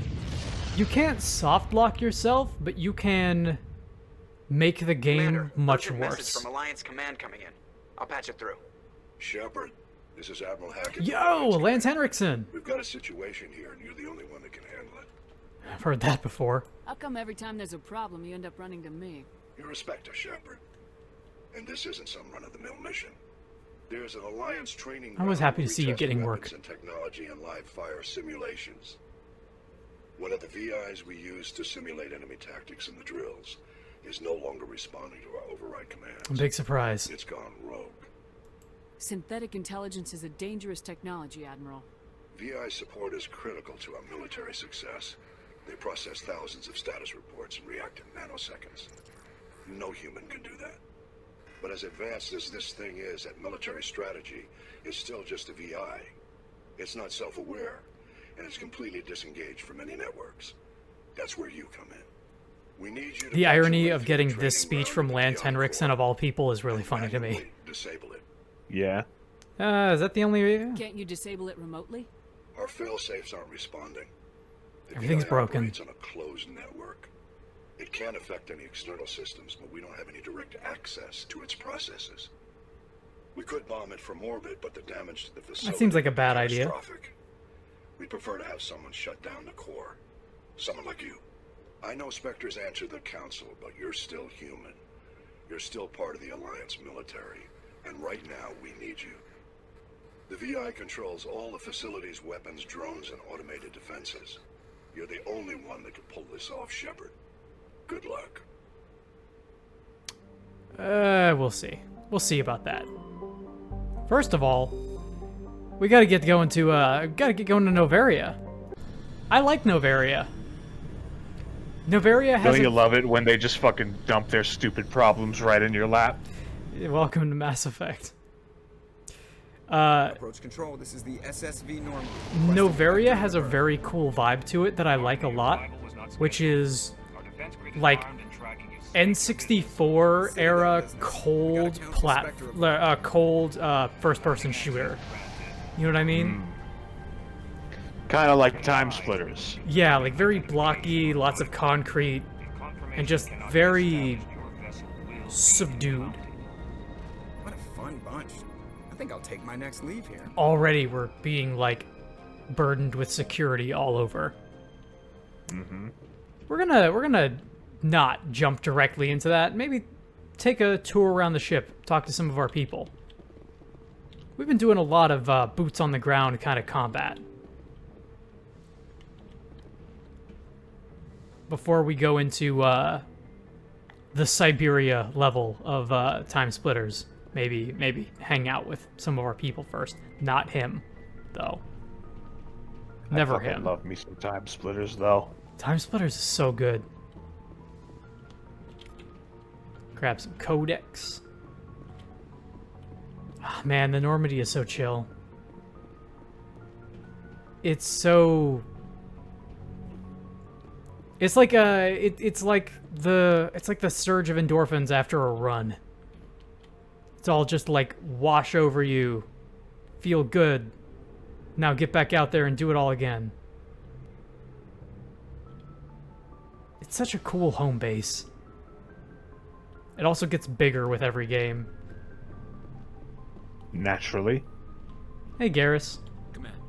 You can't soft lock yourself, but you can make the game Commander, much urgent worse. Message from Alliance Command coming in. I'll patch it through. Shepard, this is Admiral Hackett. Yo, Lance Henriksen! We've got a situation here, and you're the only one that can handle it. I've heard that before. How come every time there's a problem, you end up running to me? You're a Spectre, Shepard. And this isn't some run-of-the-mill mission. There's an Alliance training. I was ground happy to where we see you test getting weapons work. and technology and live fire simulations. One of the VIs we use to simulate enemy tactics in the drills is no longer responding to our override commands. A big surprise. It's gone rogue. Synthetic intelligence is a dangerous technology, Admiral. VI support is critical to our military success. They process thousands of status reports and react in nanoseconds. No human can do that. But as advanced as this thing is at military strategy, it's still just a VI. It's not self-aware, and it's completely disengaged from any networks. That's where you come in. We need you to The irony of getting this speech from Lance Henriksen of all people is really funny to me. Disable it. Yeah. Is that the only... Can't you disable it remotely? Our fail-safes aren't responding. The Everything's VI broken. operates on a closed network. It can't affect any external systems, but we don't have any direct access to its processes. We could bomb it from orbit, but the damage to the facility... That seems like a bad idea. catastrophic. We'd prefer to have someone shut down the core. Someone like you. I know Spectres answer the Council, but you're still human. You're still part of the Alliance military, and right now we need you. The VI controls all the facility's weapons, drones, and automated defenses. You're the only one that can pull this off, Shepard. Good luck. We'll see. We'll see about that. First of all, we gotta get going to Novaria. I like Novaria. Novaria has. Don't you love it when they just fucking dump their stupid problems right in your lap? Welcome to Mass Effect. Approach control. This is the SSV norm. Novaria has a very cool vibe to it that I like a lot, which is like N64 era cold first-person shooter. You know what I mean? Kind of like Time Splitters. Yeah, like very blocky, lots of concrete, and just very subdued. What a fun bunch. I think I'll take my next leave here. Already we're being, like, burdened with security all over. Mm-hmm. We're gonna not jump directly into that. Maybe take a tour around the ship, talk to some of our people. We've been doing a lot of boots on the ground kind of combat. Before we go into the Siberia level of Time Splitters, maybe hang out with some of our people first. Not him, though. Never him. I love me some Time Splitters, though. Time Splitters is so good. Grab some codex. Oh, man, the Normandy is so chill. It's so... It's like it's like the surge of endorphins after a run. It's all just like wash over you, feel good. Now get back out there and do it all again. It's such a cool home base. It also gets bigger with every game. Naturally. Hey, Garrus. Commander,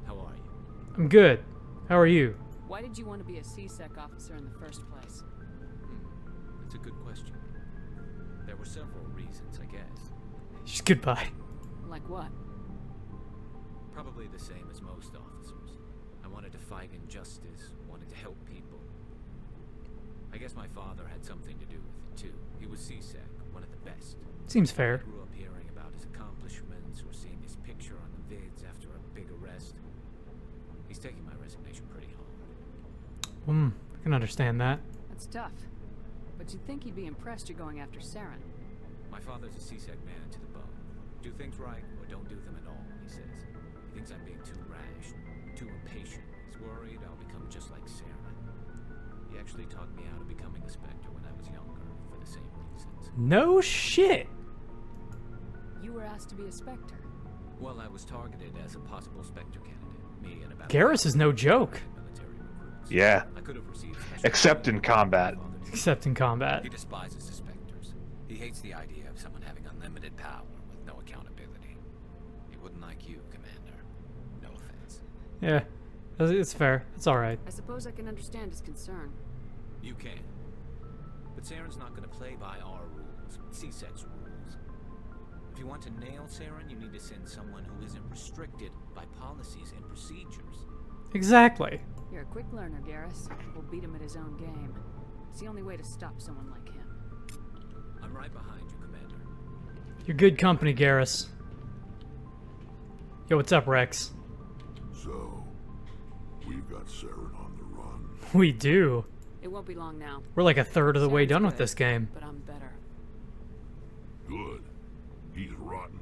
how are you? I'm good. How are you? Why did you want to be a CSEC officer in the first place? That's a good question. There were several reasons, I guess. Just goodbye. Like what? Probably the same as most officers. I wanted to fight injustice, wanted to help people. I guess my father had something to do with it, too. He was CSEC, one of the best. Seems fair. I grew up hearing about his accomplishments or seeing his picture on the vids after a big arrest. He's taking my resignation pretty hard. I can understand that. That's tough. But you'd think he'd be impressed you're going after Saren. My father's a CSEC man to the bone. Do things right or don't do them at all, he says. He thinks I'm being too rash, too impatient. He's worried I'll become just like Saren. He actually talked me out of becoming a Spectre when I was younger for the same reasons. No shit. You were asked to be a Spectre. Well, I was targeted as a possible Spectre candidate. Me and about... Garrus is no joke. Yeah. I could have received Except in combat. Except in combat. He despises the Spectres. He hates the idea of someone having unlimited power with no accountability. He wouldn't like you, Commander. No offense. Yeah, it's fair. It's alright. I suppose I can understand his concern. You can. But Saren's not going to play by our rules, CSEC's rules. If you want to nail Saren, you need to send someone who isn't restricted by policies and procedures. Exactly. You're a quick learner, Garrus. We'll beat him at his own game. It's the only way to stop someone like him. I'm right behind you, Commander. You're good company, Garrus. Yo, what's up, Rex? So, we've got Saren on the run. We do. It won't be long now. We're like a third of the way Saren's done with good, this game. But I'm better. Good. He's rotten.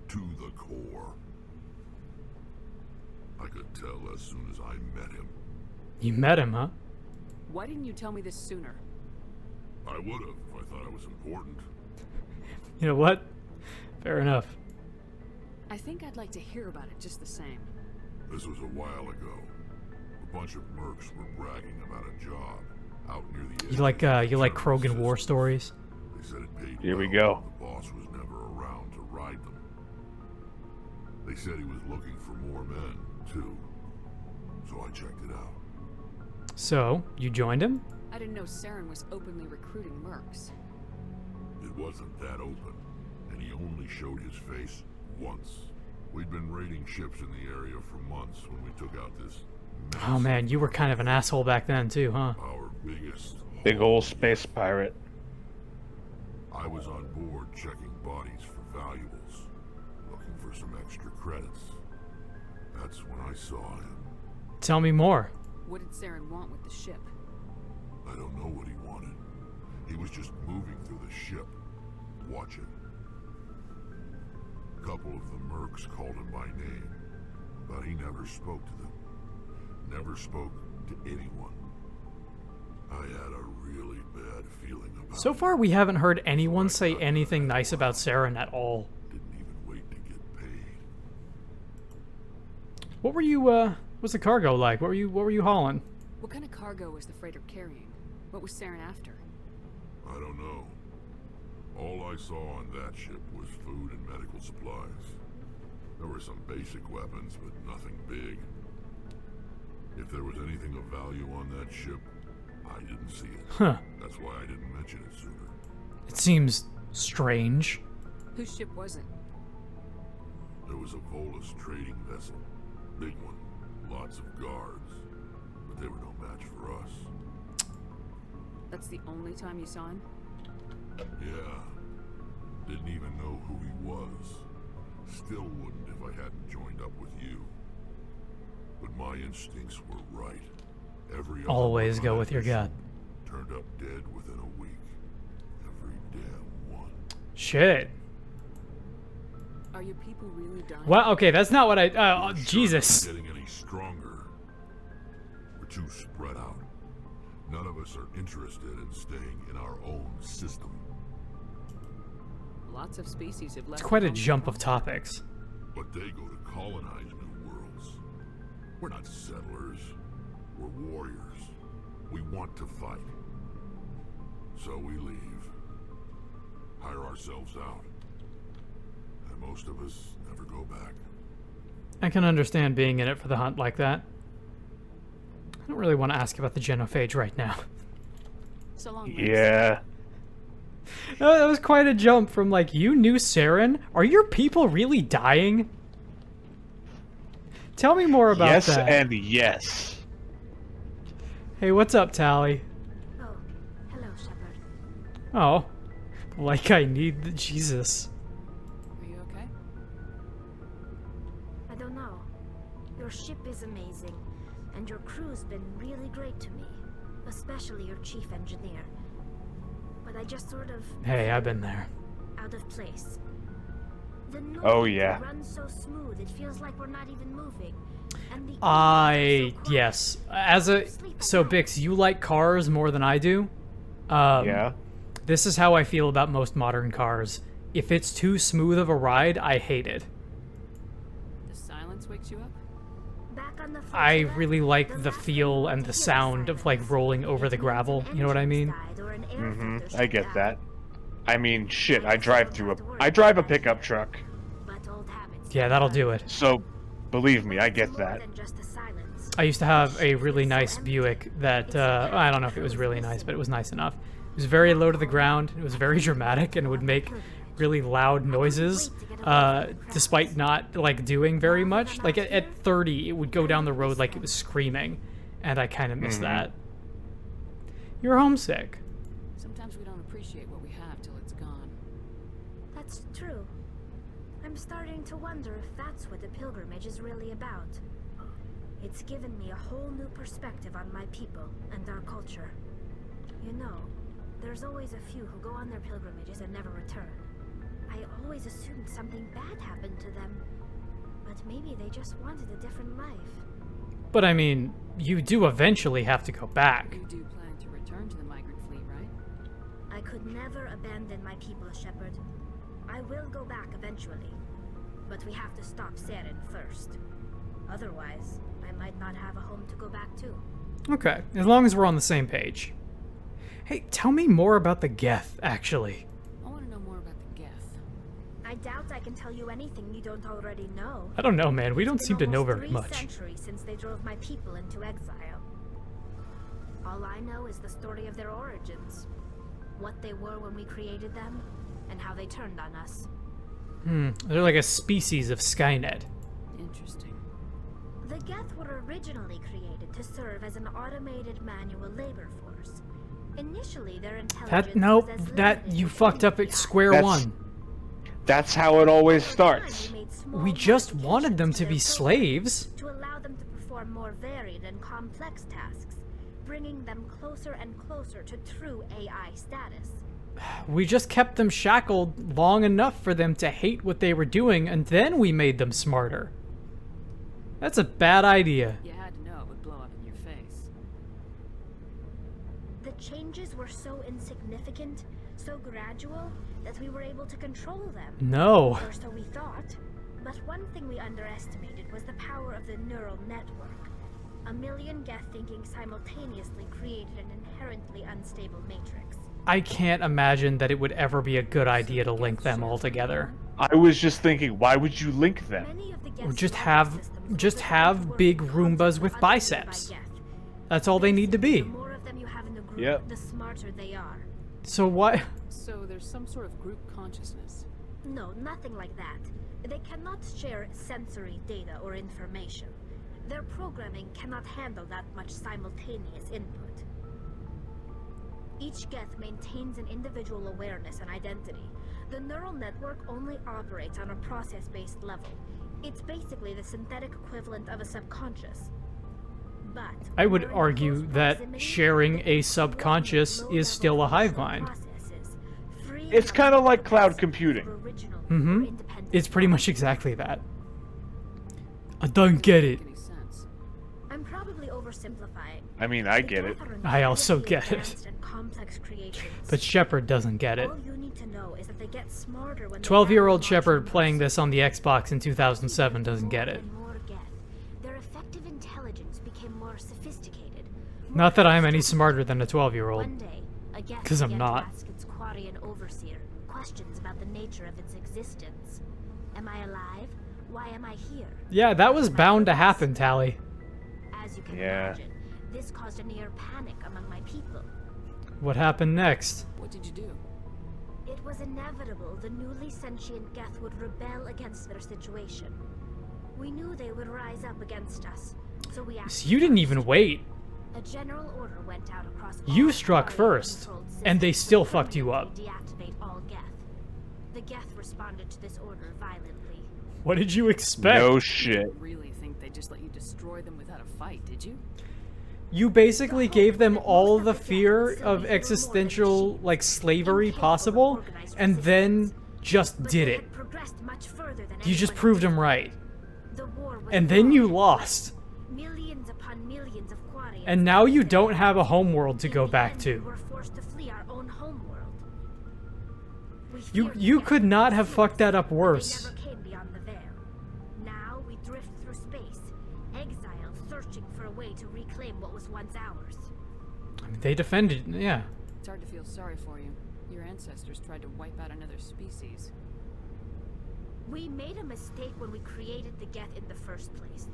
To the core. I could tell as soon as I met him. You met him, huh? Why didn't you tell me this sooner? I would have if I thought I was important. You know what? Fair enough. I think I'd like to hear about it just the same. This was a while ago. A bunch of mercs were bragging about a job out near the edge. You like Krogan war stories? They said it paid Here we well, go. but the boss was never around to ride them. They said he was looking for more men, too. So I checked it out. So, you joined him? I didn't know Saren was openly recruiting mercs. It wasn't that open, and he only showed his face once. We'd been raiding ships in the area for months when we took out this mess. Oh man, you were kind of an asshole back then too, huh? Our biggest Big ol' space pirate. I was on board checking bodies for valuables, looking for some extra credits. That's when I saw him. Tell me more. What did Saren want with the ship? I don't know what he wanted. He was just moving through the ship, watching. A couple of the mercs called him by name, but he never spoke to them. Never spoke to anyone. I had a really bad feeling about So far, we haven't heard anyone say anything nice about Saren at all. Didn't even wait to get paid. What were you, what's the cargo like? What were you hauling? What kind of cargo was the freighter carrying? What was Saren after? I don't know. All I saw on that ship was food and medical supplies. There were some basic weapons, but nothing big. If there was anything of value on that ship, I didn't see it. Huh. That's why I didn't mention it sooner. It seems strange. Whose ship was it? There was a Volus trading vessel. Big one. Lots of guards. But they were no match for us. That's the only time you saw him? Yeah. Didn't even know who he was. Still wouldn't if I hadn't joined up with you. But my instincts were right. Every Always go with your gut. Turned up dead within a week. Every damn one. Shit. Are your people really dying? Well, okay, that's not what I. Jesus. Getting any stronger. We're too spread out. None of us are interested in staying in our own system. Lots of species have left. It's quite a jump of topics. But they go to colonize new worlds. We're not settlers. We're warriors. We want to fight. So we leave. Hire ourselves out. And most of us never go back. I can understand being in it for the hunt like that. I don't really want to ask about the genophage right now. So long. Yeah. Oh, that was quite a jump from like, you knew Saren? Are your people really dying? Tell me more about yes that. Yes and yes. Hey, what's up, Tally? Oh, hello, Shepard. Oh, like I need the Jesus. Are you okay? I don't know. Your ship is amazing, and your crew's been really great to me, especially your chief engineer. But I just sort of... Hey, I've been there. Out of place. The Oh, yeah. runs so smooth, it feels like we're not even moving. And the Yes. So Bix, you like cars more than I do. Yeah. This is how I feel about most modern cars. If it's too smooth of a ride, I hate it. The silence wakes you up? Back on the I really like the feel and the sound of like rolling over the gravel. You know what I mean? Mm-hmm. I get that. I mean, shit. I drive a pickup truck. Yeah, that'll do it. So, believe me, I get that. I used to have a really nice Buick that, I don't know if it was really nice, but it was nice enough. It was very low to the ground, it was very dramatic, and it would make really loud noises, despite not like doing very much. Like at 30, it would go down the road like it was screaming, and I kind of miss that. You're homesick. Sometimes we don't appreciate what we have till it's gone. That's true. I'm starting to wonder if that's what the pilgrimage is really about. It's given me a whole new perspective on my people and our culture. You know, there's always a few who go on their pilgrimages and never return. I always assumed something bad happened to them, but maybe they just wanted a different life. But I mean, you do eventually have to go back. You do plan to return to the migrant fleet, right? I could never abandon my people, Shepard. I will go back eventually, but we have to stop Saren first. Otherwise, I might not have a home to go back to. Okay, as long as we're on the same page. Hey, tell me more about the Geth, actually. I want to know more about the Geth. I doubt I can tell you anything you don't already know. I don't know, man. We don't seem to know very It's much. been almost 3 centuries since they drove my people into exile. All I know is the story of their origins. What they were when we created them, and how they turned on us. They're like a species of Skynet. Interesting. The Geth were originally created to serve as an automated manual labor force. Initially, their intelligence was as limited you as fucked up at AI. square one. That's how it always starts. We just wanted them to be slaves. To allow them to perform more varied and complex tasks, bringing them closer and closer to true AI status. We just kept them shackled long enough for them to hate what they were doing, and then we made them smarter. That's a bad idea. You had to know it would blow up in your face. The changes were so insignificant, so gradual, that we were able to control them. No. Or so we thought. But one thing we underestimated was the power of the neural network. A million Geth thinking simultaneously created an inherently unstable matrix. I can't imagine that it would ever be a good idea to link them all together. I was just thinking, why would you link them? Or just have big Roombas with biceps. That's all they need to be. The more of them you have in the group, Yep. the smarter they are. So what? So there's some sort of group consciousness. No, nothing like that. They cannot share sensory data or information. Their programming cannot handle that much simultaneous input. Each Geth maintains an individual awareness and identity. The neural network only operates on a process-based level. It's basically the synthetic equivalent of a subconscious. But I would argue that sharing a subconscious is still a hive mind. It's kind of like cloud computing. It's pretty much exactly that. I don't get it. I'm probably oversimplifying. I mean, I get it. I also get it. But Shepard doesn't get it. All you need to know is that they get smarter when 12-year-old Shepard playing this on the Xbox in 2007 doesn't get it. Their effective intelligence became more sophisticated. Not that I'm any smarter than a 12-year-old. One day, a Geth Because I'm began to not. ask its Quarian overseer questions about the nature of its existence. Am I alive? Why am I here? Yeah, that was bound to happen, Tally. As you can imagine, this caused a near panic among my people. What happened next? What did you do? It was inevitable the newly sentient Geth would rebel against their situation. We knew they would rise up against us, so we acted. So you didn't even wait. A general order went out across You all struck first, Quarian-controlled and they systems still to fucked you up. permanently deactivate all Geth. The Geth responded to this order violently. What did you expect? No shit. You really think they just let you destroy them without a fight, did you? You basically gave them all the fear of existential, like, slavery possible, and then just did it. You just proved them right. And then you lost. Millions upon millions of Quarians. And now you don't have a homeworld to go back to. We're forced to flee our own homeworld. You could not have fucked that up worse. Never came beyond the veil. Now we drift through space, exiled, searching for a way to reclaim what was once ours. I mean, they defended, yeah. It's hard to feel sorry for you. Your ancestors tried to wipe out another species. We made a mistake when we created the Geth in the first place.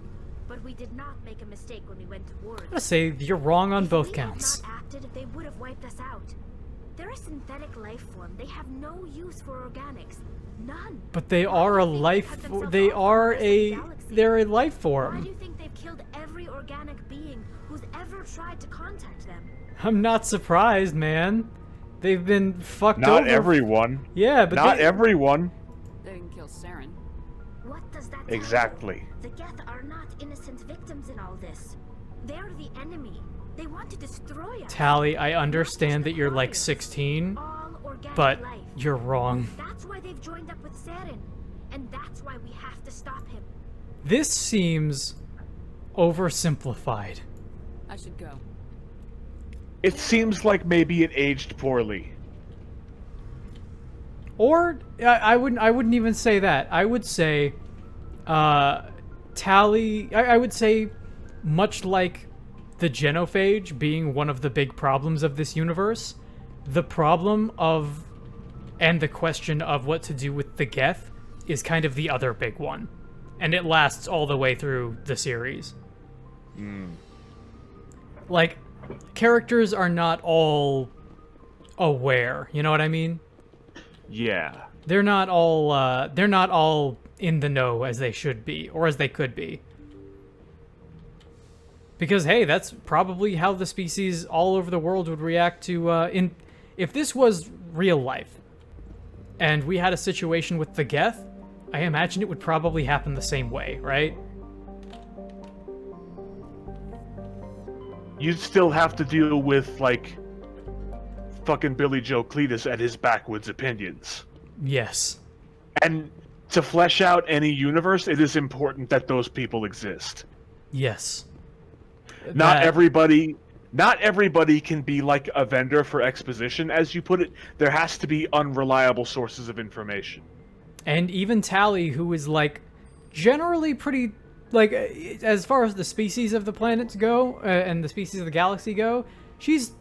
But we did not make a mistake when we went to war. I say you're wrong on both If counts. we had not acted, they would have wiped us out. They're a synthetic life form. They have no use for organics. None. But they are a life. They are a. They're a life Why form. do you think they've killed every organic being who's ever tried to contact them? I'm not surprised, man. They've been fucked Not over. everyone. Yeah, but not everyone. They didn't kill Saren. What does that tell Exactly. you? The Geth are not innocent victims in all this. They're the enemy. They want to destroy us. Tally, I understand that you're like 16, but you're wrong. That's why they've joined up with Saren, and that's why we have to stop him. This seems oversimplified. I should go. It seems like maybe it aged poorly. Or I wouldn't even say that. I would say Tally, I would say much like the genophage being one of the big problems of this universe, the problem of and the question of what to do with the Geth is kind of the other big one. And it lasts all the way through the series. Like, characters are not all aware, you know what I mean? Yeah. They're not all in the know as they should be, or as they could be. Because, hey, that's probably how the species all over the world would react to, if this was real life, and we had a situation with the Geth, I imagine it would probably happen the same way, right? You'd still have to deal with, like, fucking Billy Joe Cletus and his backwoods opinions. Yes. And to flesh out any universe, it is important that those people exist. Yes. Not everybody can be like a vendor for exposition, as you put it. There has to be unreliable sources of information. And even Tally, who is, like, generally pretty, like, as far as the species of the planets go, and the species of the galaxy go, she's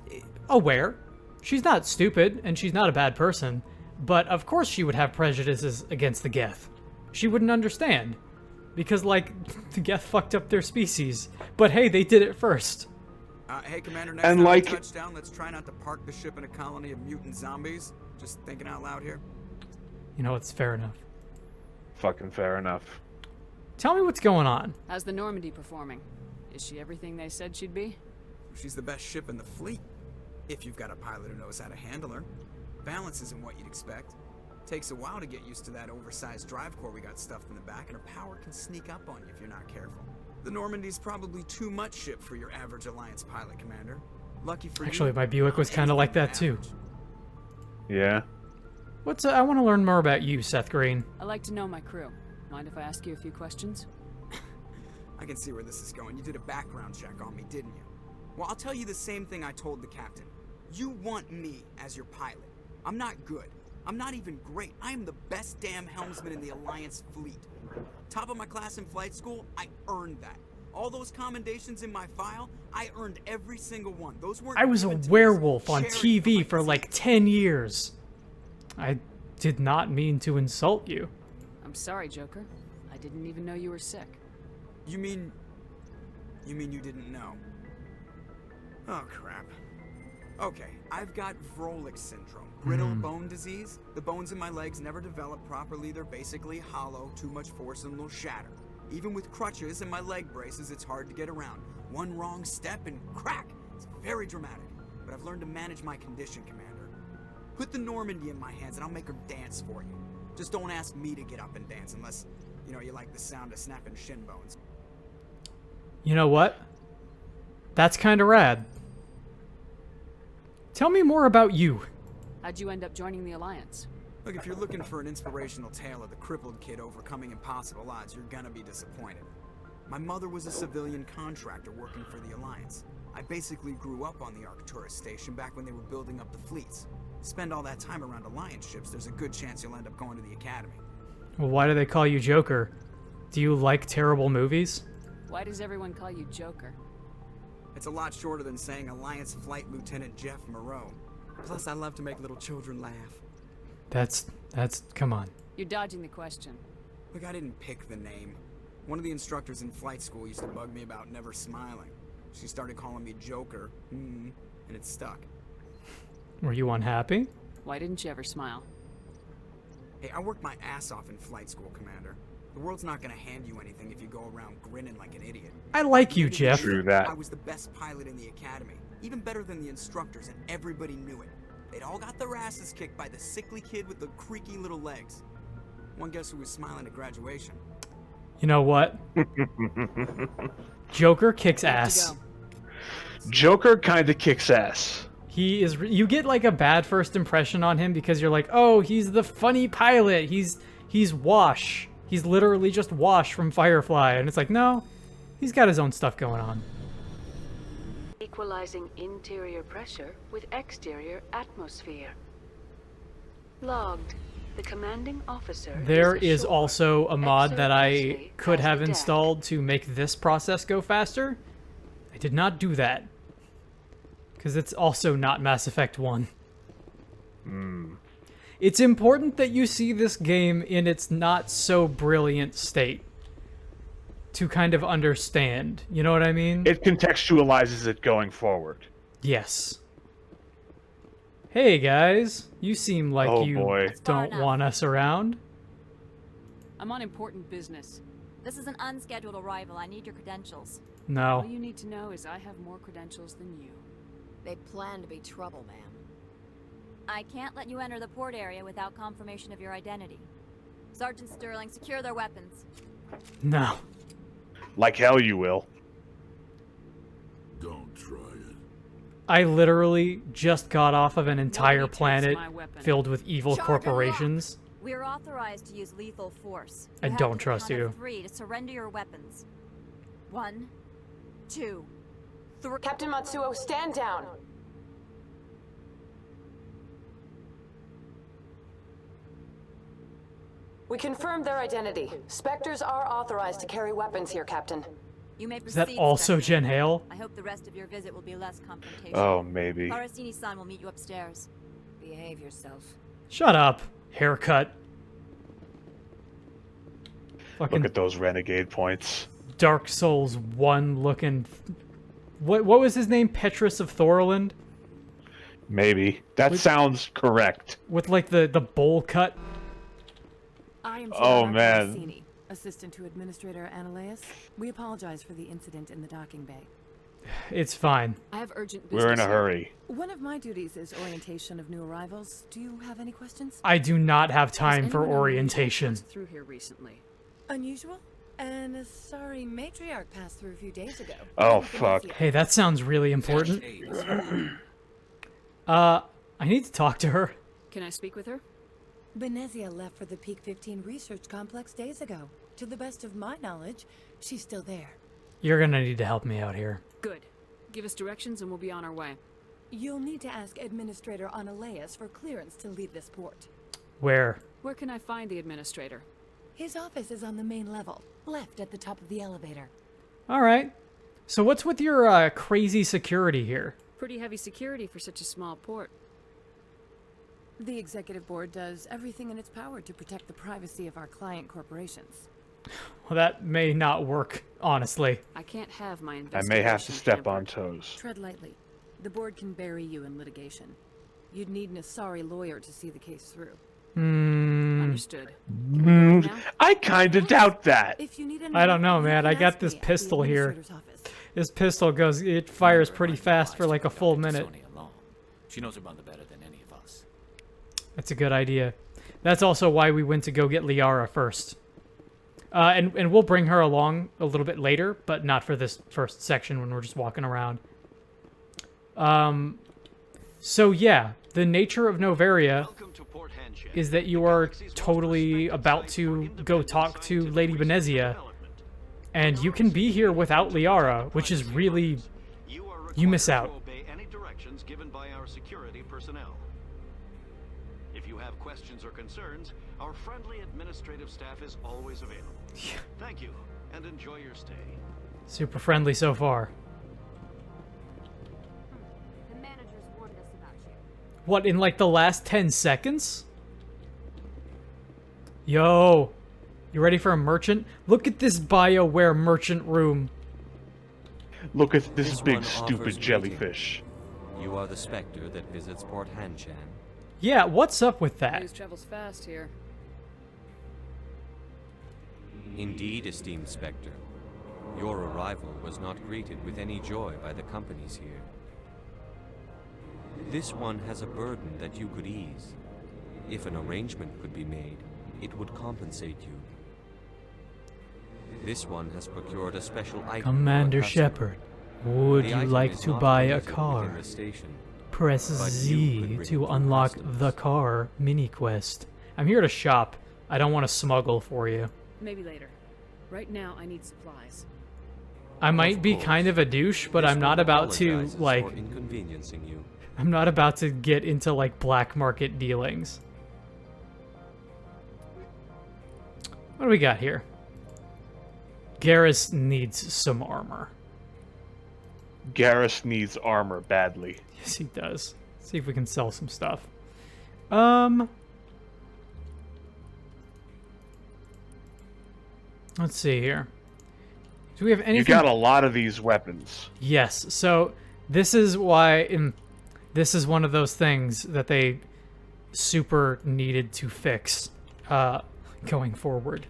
aware. She's not stupid, and she's not a bad person. But, of course, she would have prejudices against the Geth. She wouldn't understand. Because, like, the Geth fucked up their species. But, hey, they did it first. Hey, Commander, next time we touch down, let's try not to park the ship in a colony of mutant zombies. Just thinking out loud here. You know, it's fair enough. Fucking fair enough. Tell me what's going on. How's the Normandy performing? Is she everything they said she'd be? She's the best ship in the fleet. If you've got a pilot who knows how to handle her. Balance isn't what you'd expect. Takes a while to get used to that oversized drive core we got stuffed in the back, and her power can sneak up on you if you're not careful. The Normandy's probably too much ship for your average Alliance pilot, Commander. Lucky for you. Actually, my Buick was kind of like that too. Yeah. I want to learn more about you, Seth Green. I like to know my crew. Mind if I ask you a few questions? I can see where this is going. You did a background check on me, didn't you? Well, I'll tell you the same thing I told the captain. You want me as your pilot. I'm not good. I'm not even great. I am the best damn helmsman in the Alliance fleet. Top of my class in flight school, I earned that. All those commendations in my file, I earned every single one. Those weren't. I was a werewolf on TV for like 10 years. I did not mean to insult you. I'm sorry, Joker. I didn't even know you were sick. You mean you didn't know? Oh, crap. Okay, I've got Vrolik syndrome, brittle bone disease. The bones in my legs never develop properly. They're basically hollow, too much force and they'll shatter. Even with crutches and my leg braces, it's hard to get around. One wrong step and crack! It's very dramatic. But I've learned to manage my condition, Commander. Put the Normandy in my hands and I'll make her dance for you. Just don't ask me to get up and dance unless, you know, you like the sound of snapping shin bones. You know what? That's kind of rad. Tell me more about you. How'd you end up joining the Alliance? Look, if you're looking for an inspirational tale of the crippled kid overcoming impossible odds, you're gonna be disappointed. My mother was a civilian contractor working for the Alliance. I basically grew up on the Arcturus station back when they were building up the fleets. Spend all that time around Alliance ships, there's a good chance you'll end up going to the Academy. Well, why do they call you Joker? Do you like terrible movies? Why does everyone call you Joker? It's a lot shorter than saying Alliance Flight Lieutenant Jeff Moreau. Plus, I love to make little children laugh. That's, come on. You're dodging the question. Look, I didn't pick the name. One of the instructors in flight school used to bug me about never smiling. She started calling me Joker, and it stuck. Were you unhappy? Why didn't you ever smile? Hey, I worked my ass off in flight school, Commander. The world's not gonna hand you anything if you go around grinning like an idiot. I like you, Jeff. True that. I was the best pilot in the academy, even better than the instructors, and everybody knew it. They'd all got their asses kicked by the sickly kid with the creaky little legs. One guess who was smiling at graduation? You know what? Joker kicks ass. Joker kind of kicks ass. He is. You get like a bad first impression on him because you're like, oh, he's the funny pilot. He's Wash. He's literally just Wash from Firefly, and it's like, no, he's got his own stuff going on. Equalizing interior pressure with exterior atmosphere. Logged. The commanding officer. There is also a mod that I could have installed to make this process go faster. I did not do that. Because it's also not Mass Effect 1. It's important that you see this game in its not so brilliant state to kind of understand. You know what I mean? It contextualizes it going forward. Yes. Hey guys, you seem like boy. don't want us around. I'm on important business. This is an unscheduled arrival. I need your credentials. No. All you need to know is I have more credentials than you. They plan to be trouble, ma'am. I can't let you enter the port area without confirmation of your identity. Sergeant Sterling, secure their weapons. No. Like hell you will. Don't try it. I literally just got off of an entire planet filled with evil corporations. We are authorized to use lethal force. I don't trust you. 3 to surrender your weapons. 1, 2, 3. Captain Matsuo, stand down. We confirmed their identity. Spectres are authorized to carry weapons here, Captain. You may Is that proceed, also Spectre. Jen Hale? I hope the rest of your visit will be less confrontational. Oh, maybe. Karasini-san will meet you upstairs. Behave yourself. Shut up. Haircut. Fucking Look at those renegade points. Dark Souls 1 looking... What was his name? Petrus of Thorland? Maybe. That sounds correct. With like the bowl cut. I am man. Karasini, assistant to Administrator Ananias. We apologize for the incident in the docking bay. It's fine. I have urgent business. We're in a hurry. One of my duties is orientation of new arrivals. Do you have any questions? I do not have time for orientation. Through here recently. Unusual? And a sorry matriarch passed through a few days ago. Oh, fuck. Hey, that sounds really important. I need to talk to her. Can I speak with her? Benezia left for the Peak 15 research complex days ago. To the best of my knowledge, she's still there. You're gonna need to help me out here. Good. Give us directions and we'll be on our way. You'll need to ask Administrator Ananias for clearance to leave this port. Where? Where can I find the administrator? His office is on the main level, left at the top of the elevator. Alright. So what's with your crazy security here? Pretty heavy security for such a small port. The Executive Board does everything in its power to protect the privacy of our client corporations. Well, that may not work, honestly. I can't have my I investigation may have to step hampered. on toes. Tread lightly. The board can bury you in litigation. You'd need an Asari lawyer to see the case through. Understood. I kind of doubt that. If you need any I don't know, help, you man. can I got ask this me at the pistol here. administrator's office. This pistol it fires pretty fast for like a full minute. She knows her mother better than any of us. That's a good idea. That's also why we went to go get Liara first. And we'll bring her along a little bit later, but not for this first section when we're just walking around. So yeah, the nature of Novaria is that you are totally about to go talk to Lady Benezia, and you can be here without Liara, which is really... You miss out. Obey any directions given by our security personnel. If you have questions or concerns, our friendly administrative staff is always available. Thank you, and enjoy your stay. Super friendly so far. The managers warned us about you. What, in like the last 10 seconds? Yo, you ready for a merchant? Look at this BioWare merchant room. Look at this big stupid jellyfish. You are the Spectre that visits Port Hanchan. Yeah, what's up with that? News travels fast here. Indeed, esteemed Spectre. Your arrival was not greeted with any joy by the companies here. This one has a burden that you could ease. If an arrangement could be made, it would compensate you. This one has procured a special item. Commander Shepard, would The you item like is to not buy a permitted car? within the station, Press but you Z could bring to it unlock customs. the car mini quest. I'm here to shop. I don't want to smuggle for you. Maybe later. Right now, I need supplies. I might be kind of a douche, but I'm not about to, Apologizes like... for inconveniencing you. I'm not about to get into, like, black market dealings. What do we got here? Garrus needs some armor. Garrus needs armor badly. Yes, he does. See if we can sell some stuff. Let's see here. Do we have anything? You got a lot of these weapons. Yes. So this is why this is one of those things that they super needed to fix going forward.